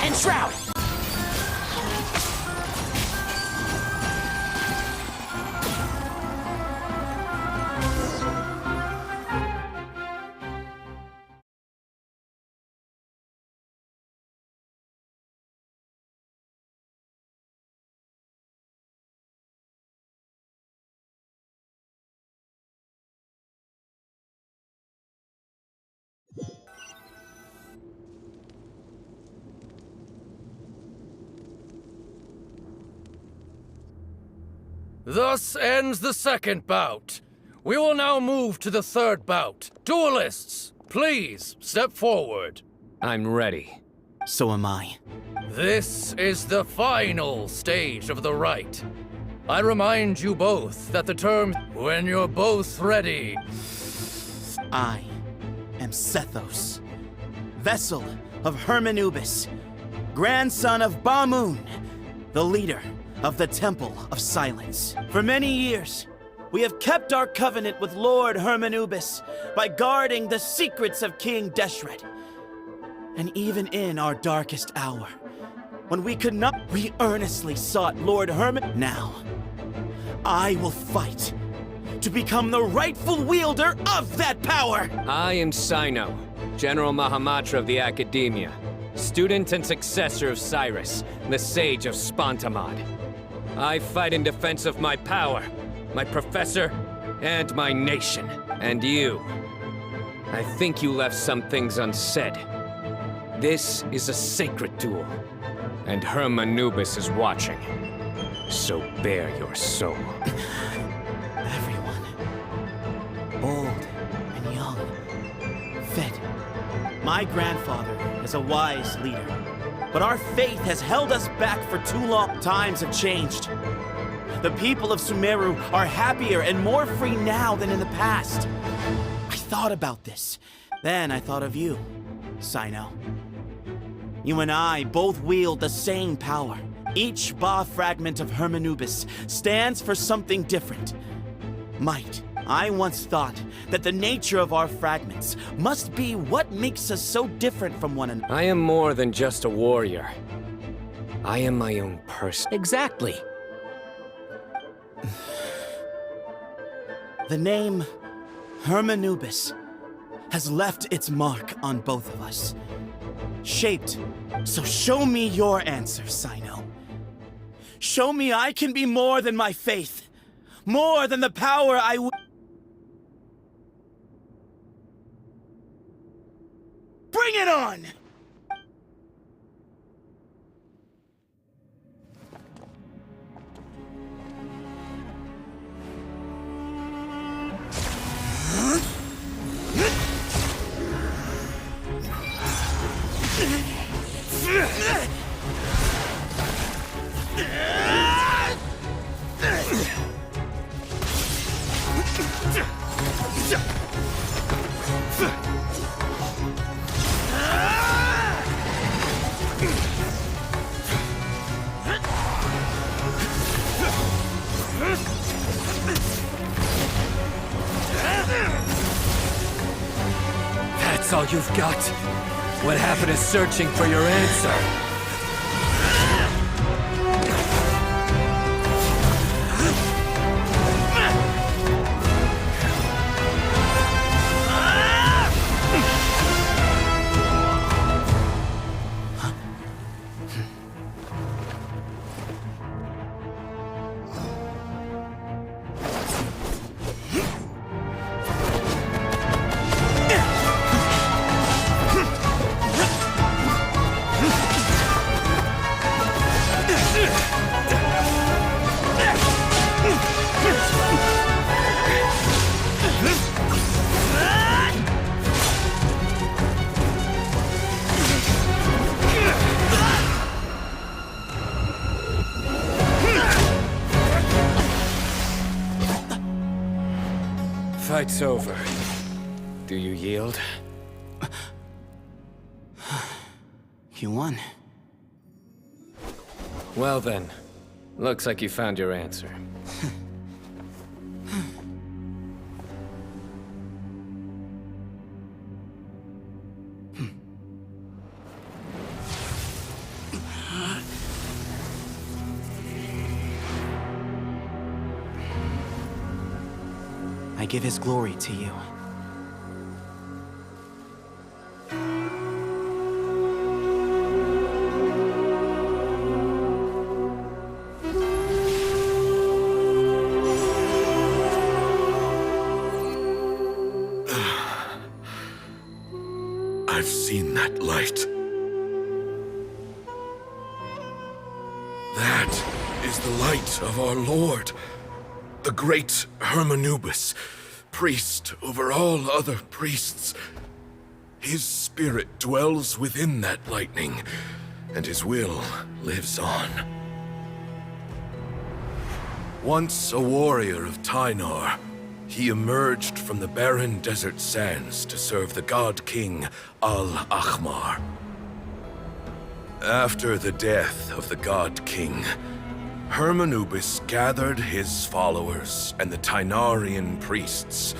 And shroud! Thus ends the second bout. We will now move to the third bout. Duelists, please step forward. I'm ready. So am I. This is the final stage of the rite. I remind you both that the term, when you're both ready. I am Sethos, vessel of Hermanubis, grandson of Bamoon, the leader of the Temple of Silence. For many years, we have kept our covenant with Lord Hermanubis by guarding the secrets of King Deshret. And even in our darkest hour, when we could not, we earnestly sought Lord Herman. Now, I will fight to become the rightful wielder of that power! I am Cyno, General Mahamatra of the Academia, student and successor of Cyrus, the Sage of Spontamod. I fight in defense of my power, my professor, and my nation. And you. I think you left some things unsaid. This is a sacred duel, and Hermanubis is watching. So bare your soul. Everyone, old and young, fit. My grandfather is a wise leader, but our faith has held us back for too long. Times have changed. The people of Sumeru are happier and more free now than in the past. I thought about this. Then I thought of you, Cyno. You and I both wield the same power. Each Ba fragment of Hermanubis stands for something different. Might. I once thought that the nature of our fragments must be what makes us so different from one another. I am more than just a warrior. I am my own person. Exactly. The name Hermanubis has left its mark on both of us. Shaped. So show me your answer, Cyno. Show me I can be more than my faith. More than the power I would. Bring it on! That's all you've got? What happened to searching for your answer? Fight's over. Do you yield? You won. Well then, looks like you found your answer. I give his glory to you. I've seen that light. That is the light of our Lord, the great Hermanubis, priest over all other priests. His spirit dwells within that lightning, and his will lives on. Once a warrior of Tynar, he emerged from the barren desert sands to serve the god king Al-Ahmar. After the death of the god king, Hermanubis gathered his followers and the Tynarian priests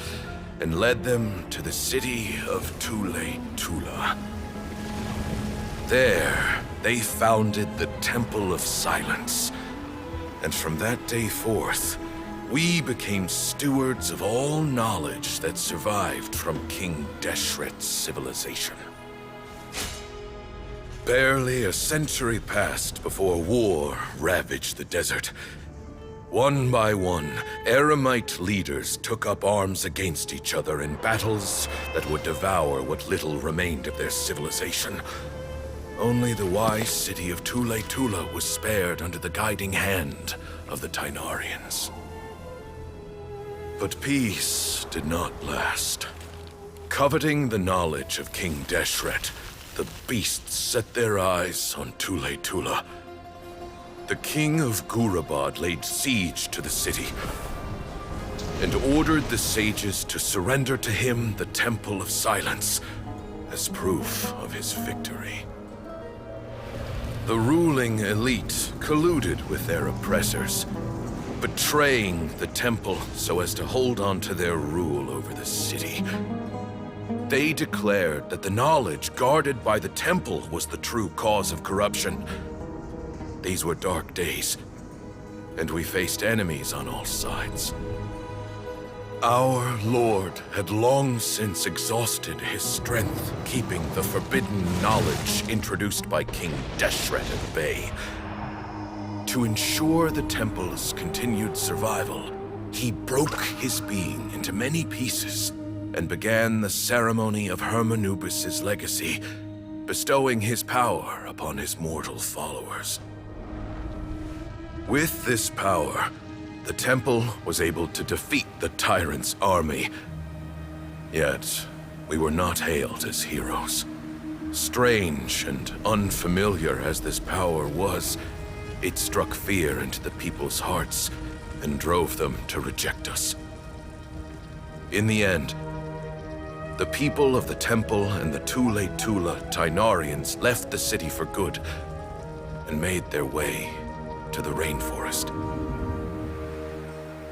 and led them to the city of Tule-Tula. There, they founded the Temple of Silence, and from that day forth, we became stewards of all knowledge that survived from King Deshret's civilization. Barely a century passed before war ravaged the desert. One by one, Eremite leaders took up arms against each other in battles that would devour what little remained of their civilization. Only the wise city of Tule-Tula was spared under the guiding hand of the Tynarians. But peace did not last. Coveting the knowledge of King Deshret, the beasts set their eyes on Tule-Tula. The king of Gurabad laid siege to the city and ordered the sages to surrender to him the Temple of Silence as proof of his victory. The ruling elite colluded with their oppressors, betraying the temple so as to hold on to their rule over the city. They declared that the knowledge guarded by the temple was the true cause of corruption. These were dark days, and we faced enemies on all sides. Our Lord had long since exhausted his strength, keeping the forbidden knowledge introduced by King Deshret at bay. To ensure the temple's continued survival, he broke his being into many pieces and began the ceremony of Hermanubis' legacy, bestowing his power upon his mortal followers. With this power, the temple was able to defeat the tyrant's army. Yet, we were not hailed as heroes. Strange and unfamiliar as this power was, it struck fear into the people's hearts and drove them to reject us. In the end, the people of the temple and the Tule-Tula Tynarians left the city for good and made their way to the rainforest.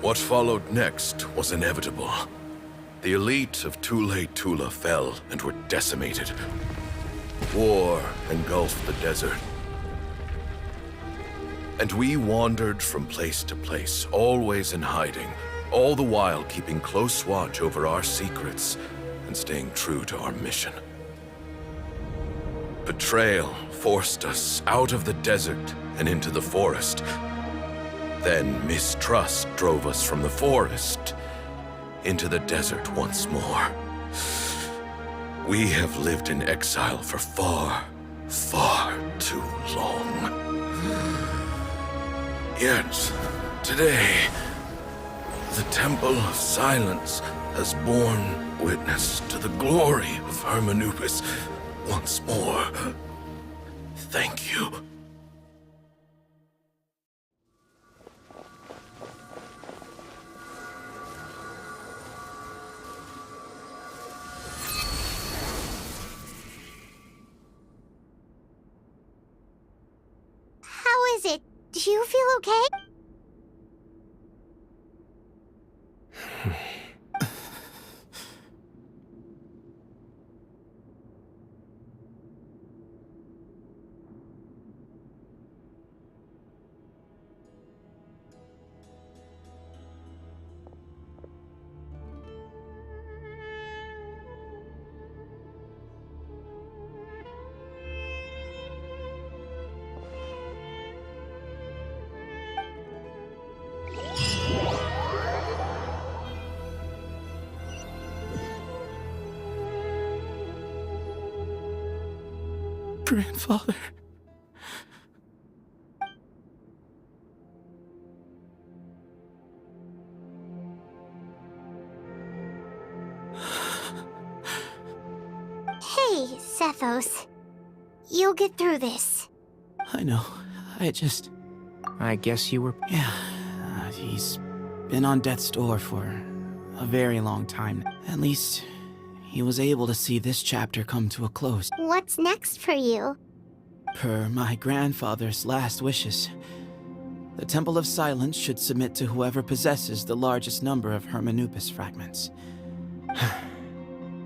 What followed next was inevitable. The elite of Tule-Tula fell and were decimated. War engulfed the desert. And we wandered from place to place, always in hiding, all the while keeping close watch over our secrets and staying true to our mission. Betrayal forced us out of the desert and into the forest. Then mistrust drove us from the forest into the desert once more. We have lived in exile for far, far too long. Yet, today, the Temple of Silence has borne witness to the glory of Hermanubis once more. Thank you. Grandfather. Hey, Sethos. You'll get through this. I know. I guess you were... Yeah, he's been on death's door for a very long time. At least, he was able to see this chapter come to a close. What's next for you? Per my grandfather's last wishes, the Temple of Silence should submit to whoever possesses the largest number of Hermanupis fragments.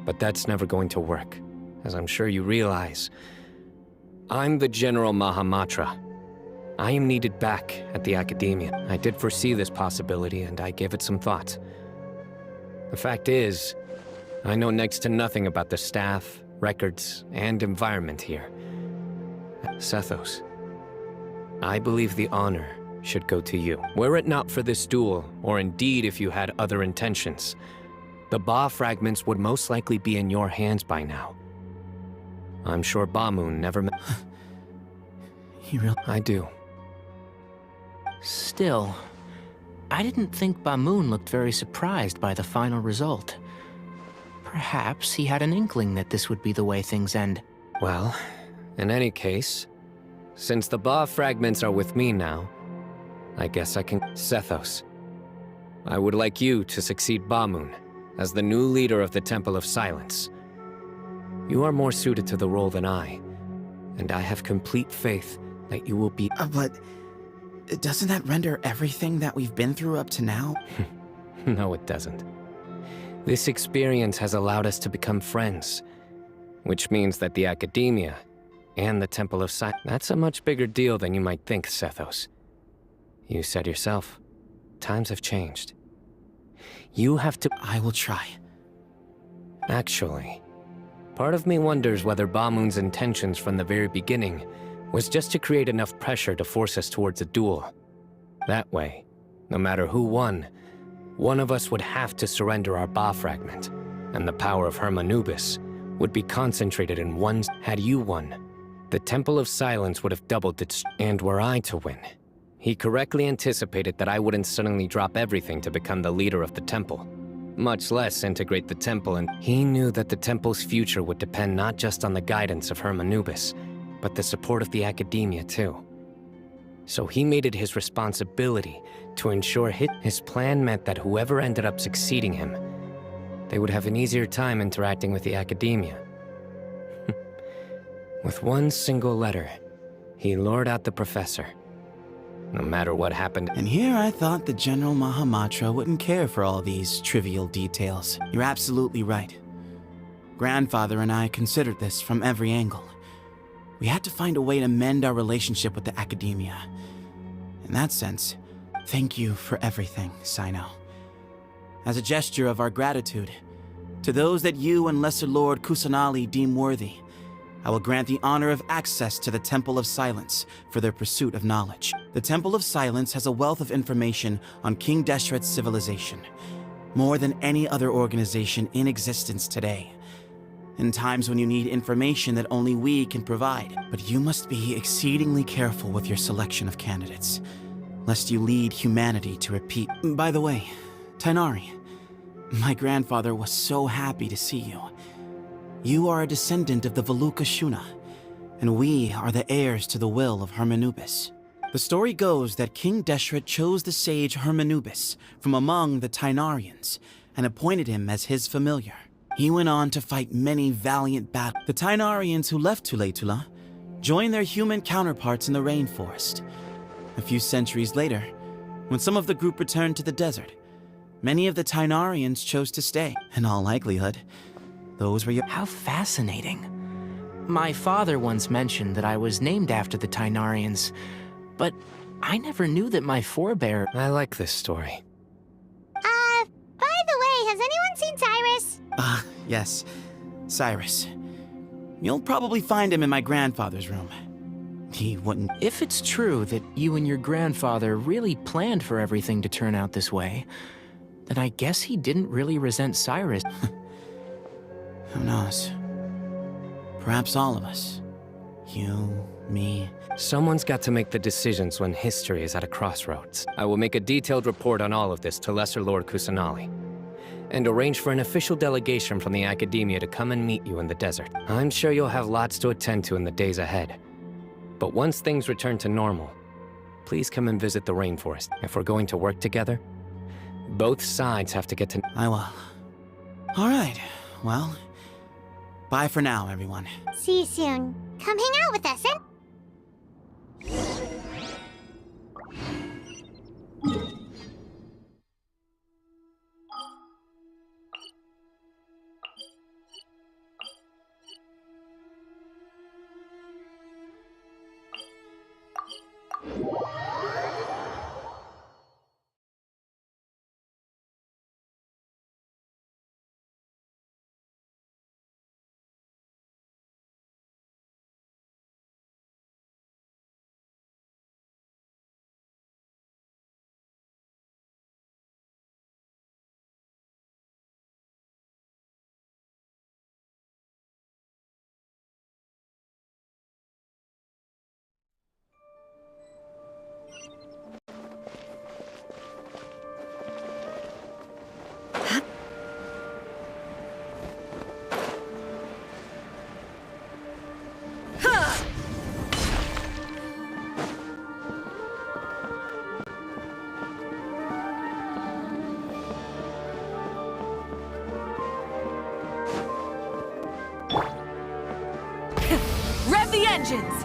But that's never going to work, as I'm sure you realize. I'm the General Mahamatra. I am needed back at the Academia. I did foresee this possibility, and I gave it some thought. The fact is, I know next to nothing about the staff, records, and environment here. Sethos, I believe the honor should go to you. Were it not for this duel, or indeed if you had other intentions, the Ba fragments would most likely be in your hands by now. I'm sure Bamoon never met... You really... I do. Still, I didn't think Bamoon looked very surprised by the final result. Perhaps he had an inkling that this would be the way things end. Well, in any case, since the Ba fragments are with me now, I guess I can... Sethos, I would like you to succeed Bamoon as the new leader of the Temple of Silence. You are more suited to the role than I, and I have complete faith that you will be... But doesn't that render everything that we've been through up to now? No, it doesn't. This experience has allowed us to become friends, which means that the Academia and the Temple of Silence... That's a much bigger deal than you might think, Sethos. You said yourself, times have changed. You have to... I will try. Actually, part of me wonders whether Bamoon's intentions from the very beginning was just to create enough pressure to force us towards a duel. That way, no matter who won, one of us would have to surrender our Ba fragment, and the power of Hermanubis would be concentrated in one... Had you won, the Temple of Silence would have doubled its... And were I to win, he correctly anticipated that I wouldn't suddenly drop everything to become the leader of the temple, much less integrate the temple, and he knew that the temple's future would depend not just on the guidance of Hermanubis, but the support of the Academia too. So he made it his responsibility to ensure his plan meant that whoever ended up succeeding him, they would have an easier time interacting with the Academia. With one single letter, he lured out the professor. No matter what happened... And here I thought the General Mahamatra wouldn't care for all these trivial details. You're absolutely right. Grandfather and I considered this from every angle. We had to find a way to mend our relationship with the Academia. In that sense, thank you for everything, Cyno. As a gesture of our gratitude, to those that you and Lesser Lord Kusanali deem worthy, I will grant the honor of access to the Temple of Silence for their pursuit of knowledge. The Temple of Silence has a wealth of information on King Deshret's civilization, more than any other organization in existence today. In times when you need information that only we can provide. But you must be exceedingly careful with your selection of candidates, lest you lead humanity to repeat. By the way, Tighnari, my grandfather was so happy to see you. You are a descendant of the Veluca Shuna, and we are the heirs to the will of Hermanubis. The story goes that King Deshret chose the sage Hermanubis from among the Tighnarians and appointed him as his familiar. He went on to fight many valiant battles. The Tighnarians who left Tuletula joined their human counterparts in the rainforest. A few centuries later, when some of the group returned to the desert, Many of the Tainarians chose to stay. In all likelihood, those were your— How fascinating. My father once mentioned that I was named after the Tainarians, but I never knew that my forebear— I like this story. By the way, has anyone seen Cyrus? Yes. Cyrus. You'll probably find him in my grandfather's room. He wouldn't— If it's true that you and your grandfather really planned for everything to turn out this way, then I guess he didn't really resent Cyrus. Who knows? Perhaps all of us. You, me. Someone's got to make the decisions when history is at a crossroads. I will make a detailed report on all of this to Lesser Lord Kusanali, and arrange for an official delegation from the Academia to come and meet you in the desert. I'm sure you'll have lots to attend to in the days ahead. But once things return to normal, please come and visit the rainforest. If we're going to work together, both sides have to get to— I will. All right. Well, bye for now, everyone. See you soon. Come hang out with us, Rev the engines!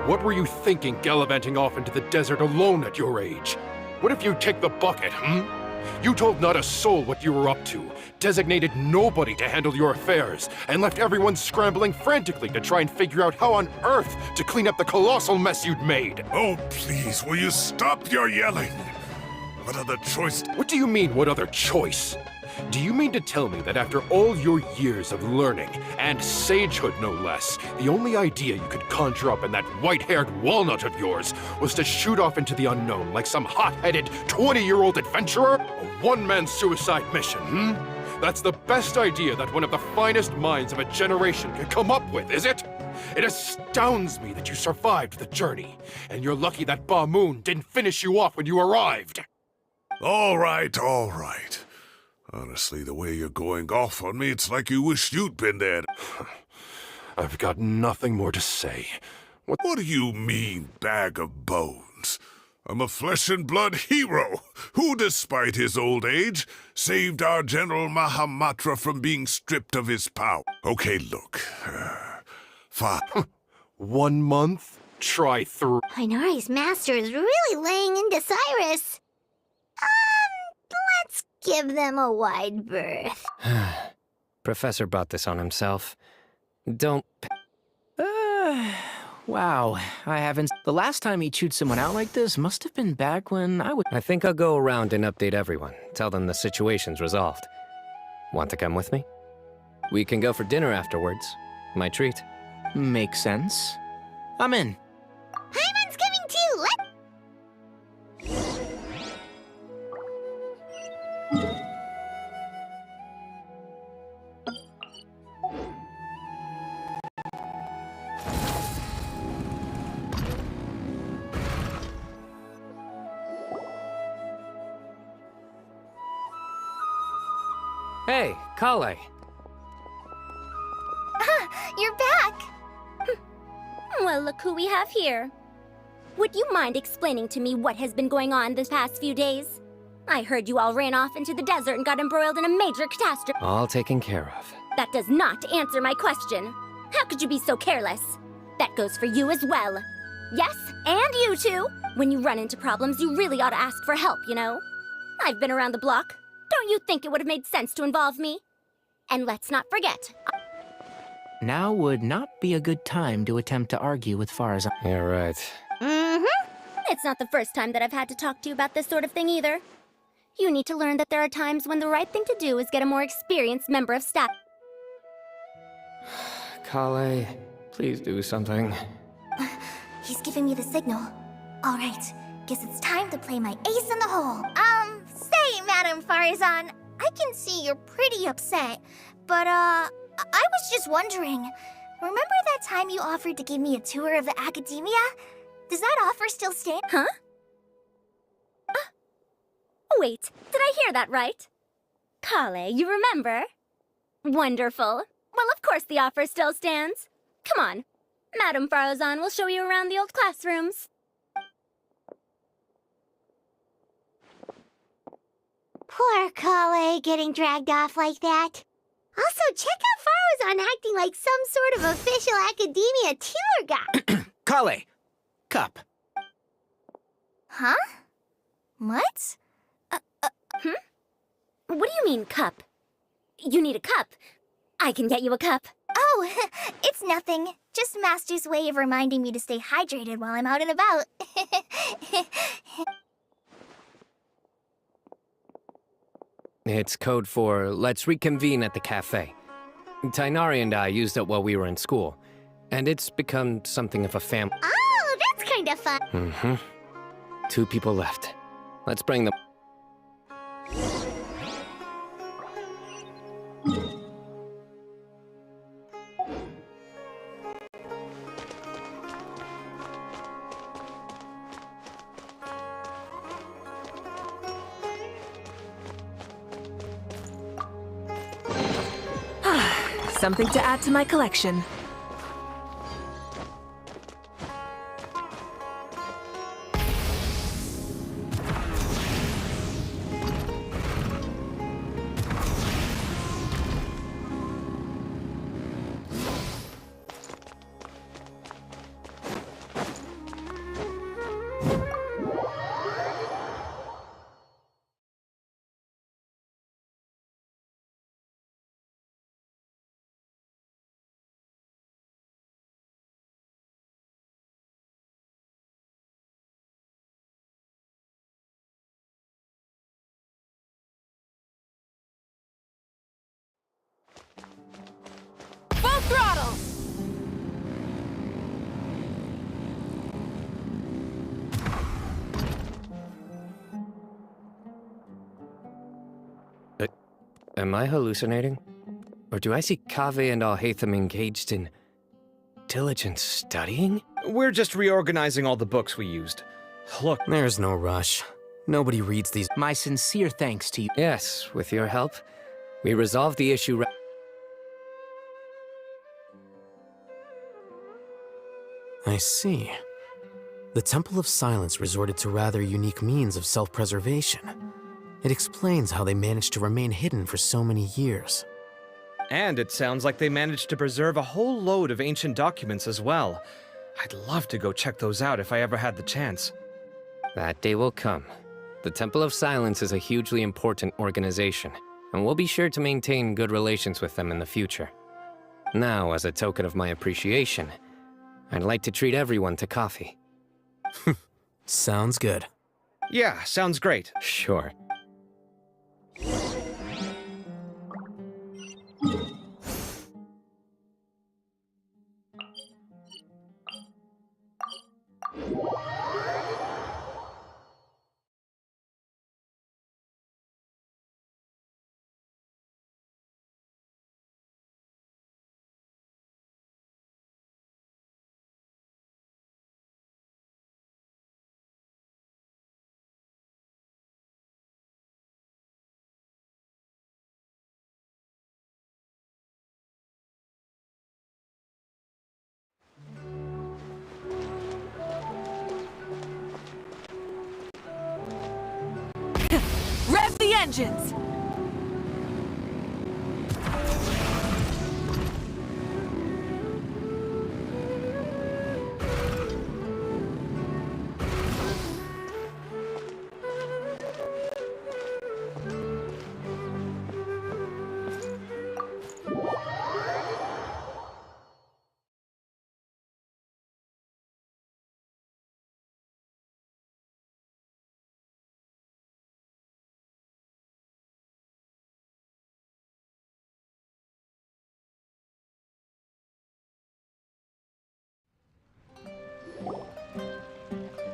What were you thinking gallivanting off into the desert alone at your age? What if you take the bucket, You told not a soul what you were up to, designated nobody to handle your affairs, and left everyone scrambling frantically to try and figure out how on earth to clean up the colossal mess you'd made. Oh, please, will you stop your yelling? What other choice? What do you mean, what other choice? Do you mean to tell me that after all your years of learning, and sagehood no less, the only idea you could conjure up in that white-haired walnut of yours was to shoot off into the unknown like some hot-headed 20-year-old adventurer? A one-man suicide mission, That's the best idea that one of the finest minds of a generation could come up with, is it? It astounds me that you survived the journey, and you're lucky that Ba Moon didn't finish you off when you arrived. All right, all right. Honestly, the way you're going off on me, it's like you wish you'd been there. I've got nothing more to say. What do you mean, bag of bones? I'm a flesh-and-blood hero who, despite his old age, saved our General Mahamatra from being stripped of his power. Okay, look. Fine. 1 month? Try through. Inari's master is really laying into Cyrus. Let's give them a wide berth. Professor brought this on himself. Don't... Wow, I haven't... The last time he chewed someone out like this must have been back when I was... I think I'll go around and update everyone. Tell them the situation's resolved. Want to come with me? We can go for dinner afterwards. My treat. Makes sense. I'm in. Paimon's coming too! Hey, Kale. You're back! Well, look who we have here. Would you mind explaining to me what has been going on this past few days? I heard you all ran off into the desert and got embroiled in a major catastrophe. All taken care of. That does not answer my question. How could you be so careless? That goes for you as well. Yes, and you too. When you run into problems, you really ought to ask for help, you know? I've been around the block. Don't you think it would have made sense to involve me? And let's not forget, Now would not be a good time to attempt to argue with Farazan. You're right. It's not the first time that I've had to talk to you about this sort of thing either. You need to learn that there are times when the right thing to do is get a more experienced member of staff. Kale, please do something. He's giving me the signal. All right, guess it's time to play my ace in the hole. Say, Madam Farazan, I can see you're pretty upset, but, I was just wondering, remember that time you offered to give me a tour of the academia? Does that offer still stand? Huh? Wait, did I hear that right? Kale, you remember? Wonderful. Well, of course the offer still stands. Come on. Madam Farazan will show you around the old classrooms. Poor Kale getting dragged off like that. Also, check out Farazan acting like some sort of official academia tour guide. Kale! Cup. Huh? What? What do you mean, cup? You need a cup. I can get you a cup. Oh, it's nothing. Just Master's way of reminding me to stay hydrated while I'm out and about. It's code for let's reconvene at the cafe. Tainari and I used it while we were in school, and it's become something of a family. Oh, that's kind of fun. 2 people left. Let's bring them. Something to add to my collection. Full throttle! Am I hallucinating? Or do I see Kaveh and Alhaitham engaged in diligent studying? We're just reorganizing all the books we used. Look, There's no rush. Nobody reads these. My sincere thanks to you. Yes, with your help, we resolved the issue. I see. The Temple of Silence resorted to rather unique means of self-preservation. It explains how they managed to remain hidden for so many years. and it sounds like they managed to preserve a whole load of ancient documents as well. I'd love to go check those out if I ever had the chance. That day will come. The Temple of Silence is a hugely important organization, and we'll be sure to maintain good relations with them in the future. Now, as a token of my appreciation, I'd like to treat everyone to coffee. Sounds good. Yeah, sounds great. Sure. engines!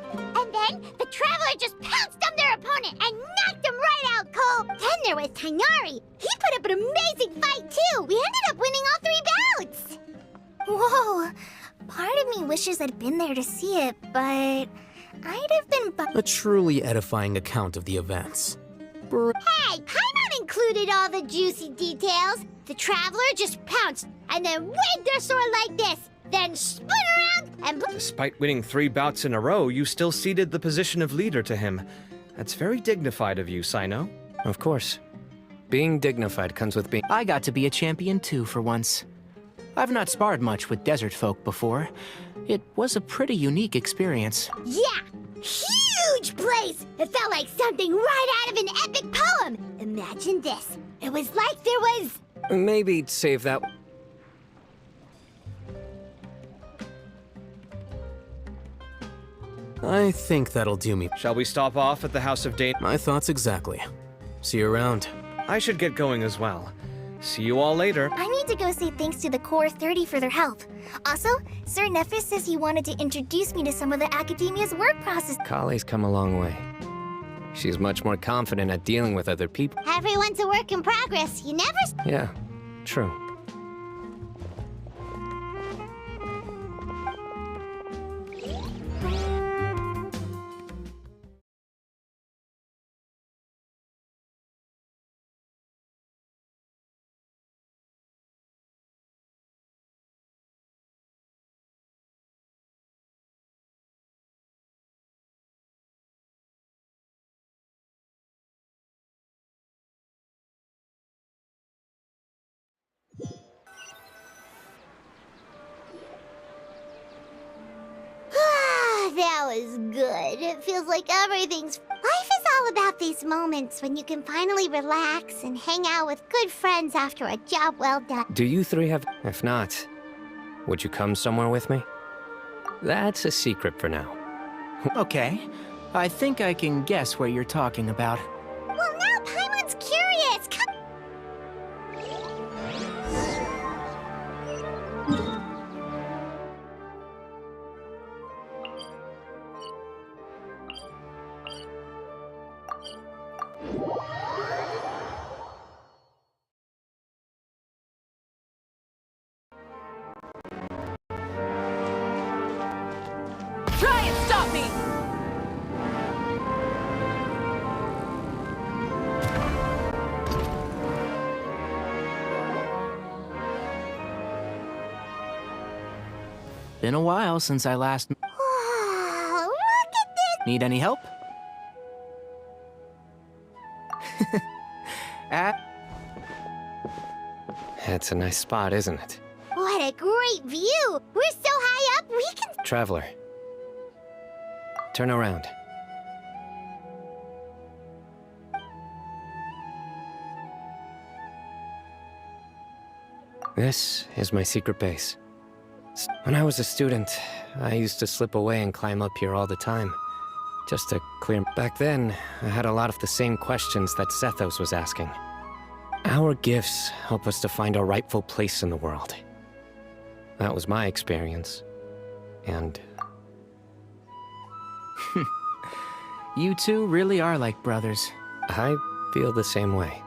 And then the Traveler just pounced on their opponent and knocked him right out cold. Then there was Tighnari. He put up an amazing fight too. We ended up winning all 3 bouts. Whoa! Part of me wishes I'd been there to see it, but I'd have been A truly edifying account of the events. Hey, Paimon included all the juicy details. The Traveler just pounced and then waved their sword like this, then spun around and... Despite winning 3 bouts in a row, you still ceded the position of leader to him. That's very dignified of you, Cyno. Of course. Being dignified comes with being... I got to be a champion too for once. I've not sparred much with desert folk before. It was a pretty unique experience. Yeah! Huge place! It felt like something right out of an epic poem! Imagine this. It was like there was... Maybe save that... I think that'll do me. Shall we stop off at the House of Dane? My thoughts exactly. See you around. I should get going as well. See you all later. I need to go say thanks to the Core 30 for their help. Also, Sir Nephis says he wanted to introduce me to some of the Academia's work process. Kali's come a long way. She's much more confident at dealing with other people. Everyone's a work in progress. You never... Yeah, true. That was good. It feels like everything's... Life is all about these moments when you can finally relax and hang out with good friends after a job well done. Do you 3 have... If not, would you come somewhere with me? That's a secret for now. Okay. I think I can guess what you're talking about. Well, now Paimon's curious. Come... Try and stop me! Been a while since I last... Oh, look at this! Need any help? It's a nice spot, isn't it? What a great view! We're so high up, we can... Traveler. Turn around. This is my secret base. When I was a student, I used to slip away and climb up here all the time. Just to clear... Back then, I had a lot of the same questions that Zethos was asking. Our gifts help us to find our rightful place in the world. That was my experience. And... You two really are like brothers. I feel the same way.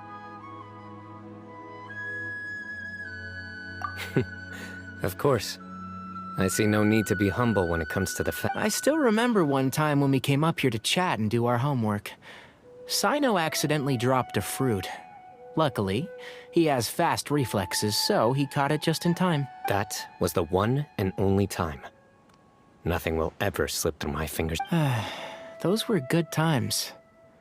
Of course. I see no need to be humble when it comes to the I still remember one time when we came up here to chat and do our homework. Cyno accidentally dropped a fruit. Luckily, he has fast reflexes, so he caught it just in time. That was the one and only time. Nothing will ever slip through my fingers. Those were good times.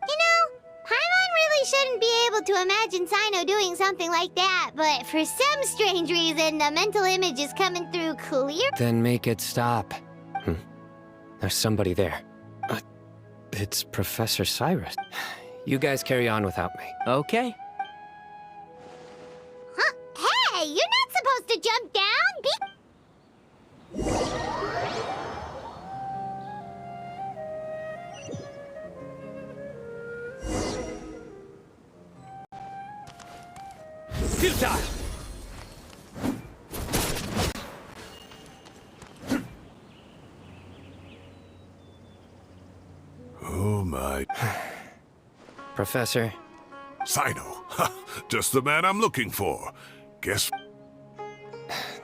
You know, Paimon really shouldn't wouldn't be able to imagine Cyno doing something like that, but for some strange reason, the mental image is coming through clear. Then make it stop. There's somebody there. It's Professor Cyrus. You guys carry on without me. Okay. Huh? Hey, you're not supposed to jump down. Futile! Oh my. Professor? Cyno. Just the man I'm looking for. Guess.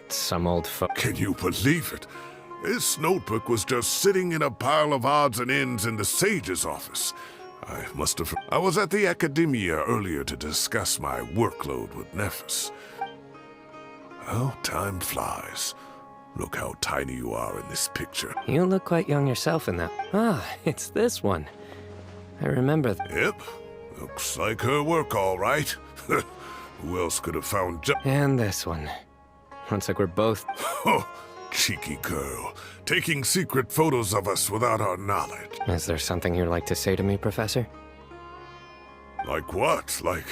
Some old Can you believe it? This notebook was just sitting in a pile of odds and ends in the sage's office. I was at the Academia earlier to discuss my workload with Nephis. Well, time flies. Look how tiny you are in this picture. You look quite young yourself in that. Ah, it's this one. I remember. Yep. Looks like her work, all right. Who else could have found And this one. Looks like we're both... Oh, cheeky girl. Taking secret photos of us without our knowledge. Is there something you'd like to say to me, Professor? Like what? Like,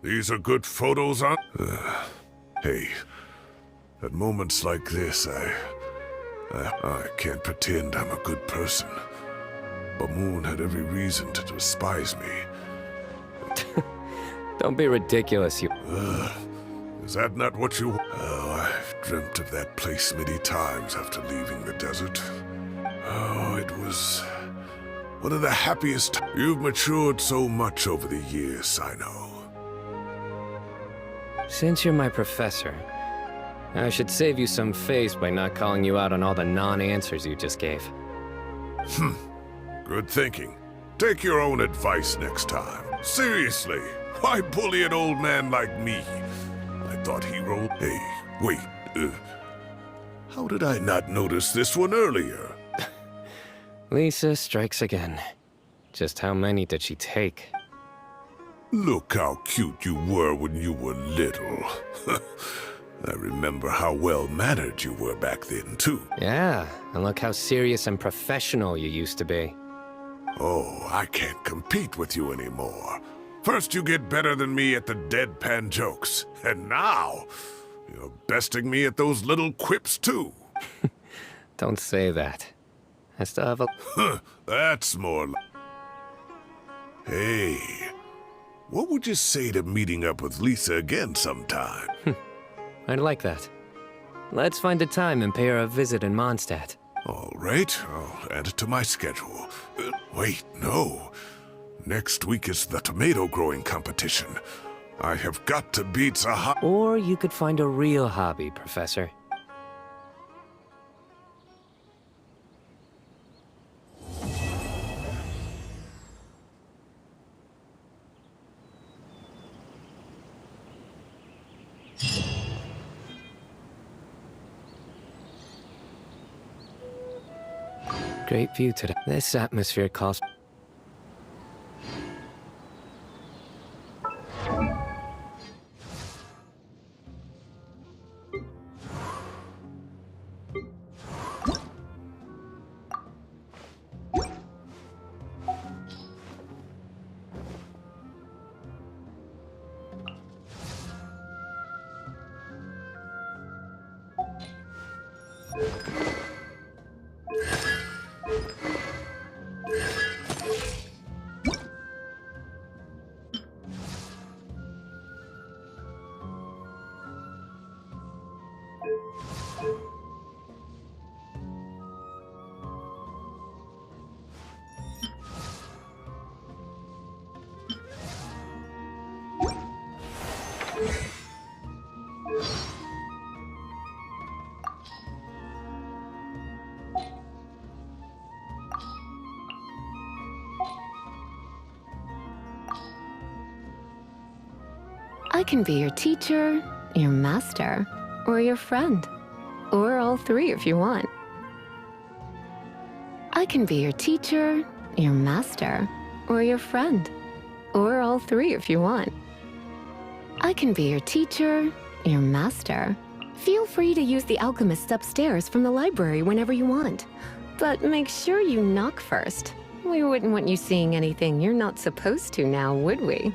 these are good photos on... hey, at moments like this, I can't pretend I'm a good person. But Moon had every reason to despise me. Don't be ridiculous, you... Is that not what you... Oh, I've dreamt of that place many times after leaving the desert. Oh, it was one of the happiest... You've matured so much over the years, Cyno. Since you're my professor, I should save you some face by not calling you out on all the non-answers you just gave. Good thinking. Take your own advice next time. Seriously, why bully an old man like me? I thought he rolled... Hey, wait, how did I not notice this one earlier? Lisa strikes again. Just how many did she take? Look how cute you were when you were little. I remember how well-mannered you were back then, too. Yeah, and look how serious and professional you used to be. Oh, I can't compete with you anymore. First you get better than me at the deadpan jokes, and now you're besting me at those little quips, too. Don't say that. I still have a... That's more Hey, what would you say to meeting up with Lisa again sometime? I'd like that. Let's find a time and pay her a visit in Mondstadt. All right, I'll add it to my schedule. Wait, no. Next week is the tomato growing competition. I have got to beat Zaha. Or you could find a real hobby, Professor. Great view today. This atmosphere calls... I can be your teacher, your master, or your friend. Or all three if you want. I can be your teacher, your master, or your friend. Or all three if you want. I can be your teacher, your master. Feel free to use the alchemists upstairs from the library whenever you want. But make sure you knock first. We wouldn't want you seeing anything you're not supposed to now, would we?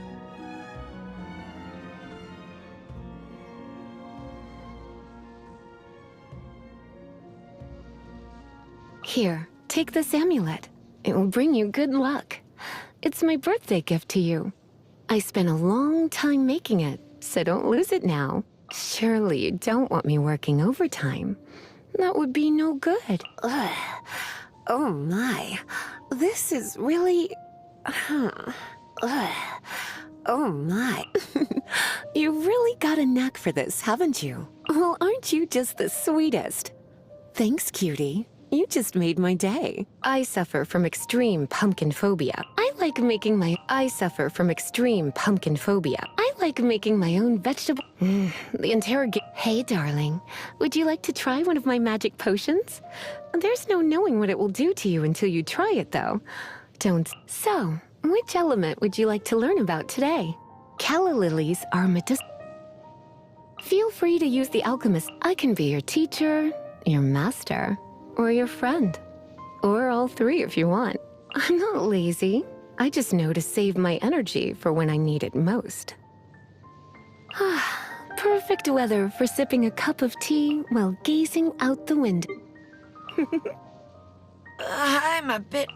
Here, take this amulet. It will bring you good luck. It's my birthday gift to you. I spent a long time making it, so don't lose it now. Surely you don't want me working overtime. That would be no good. Ugh. Oh my. This is really... Ugh. Oh my. You've really got a knack for this, haven't you? Well, aren't you just the sweetest? Thanks, cutie. You just made my day. I suffer from extreme pumpkin phobia. I suffer from extreme pumpkin phobia. I like making my own vegetable... The interrogate... Hey, darling. Would you like to try one of my magic potions? There's no knowing what it will do to you until you try it, though. Don't... So, which element would you like to learn about today? Calla lilies are medicinal. Feel free to use the alchemist. I can be your teacher, your master, or your friend. Or all three if you want. I'm not lazy. I just know to save my energy for when I need it most. Perfect weather for sipping a cup of tea while gazing out the window. I'm a bit...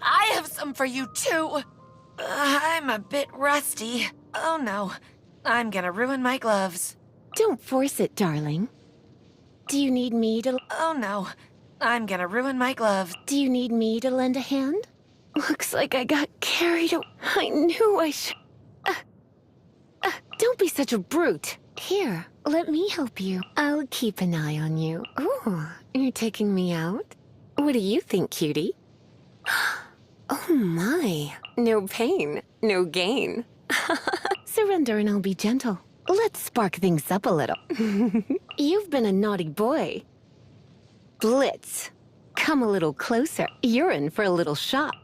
I have some for you, too. I'm a bit rusty. Oh, no. I'm gonna ruin my gloves. Don't force it, darling. Do you need me to... Oh, no. I'm gonna ruin my gloves. Do you need me to lend a hand? Looks like I got carried away. I knew I should... Don't be such a brute. Here, let me help you. I'll keep an eye on you. Ooh, you're taking me out? What do you think, cutie? Oh my. No pain, no gain. Surrender and I'll be gentle. Let's spark things up a little. You've been a naughty boy. Blitz. Come a little closer. You're in for a little shock.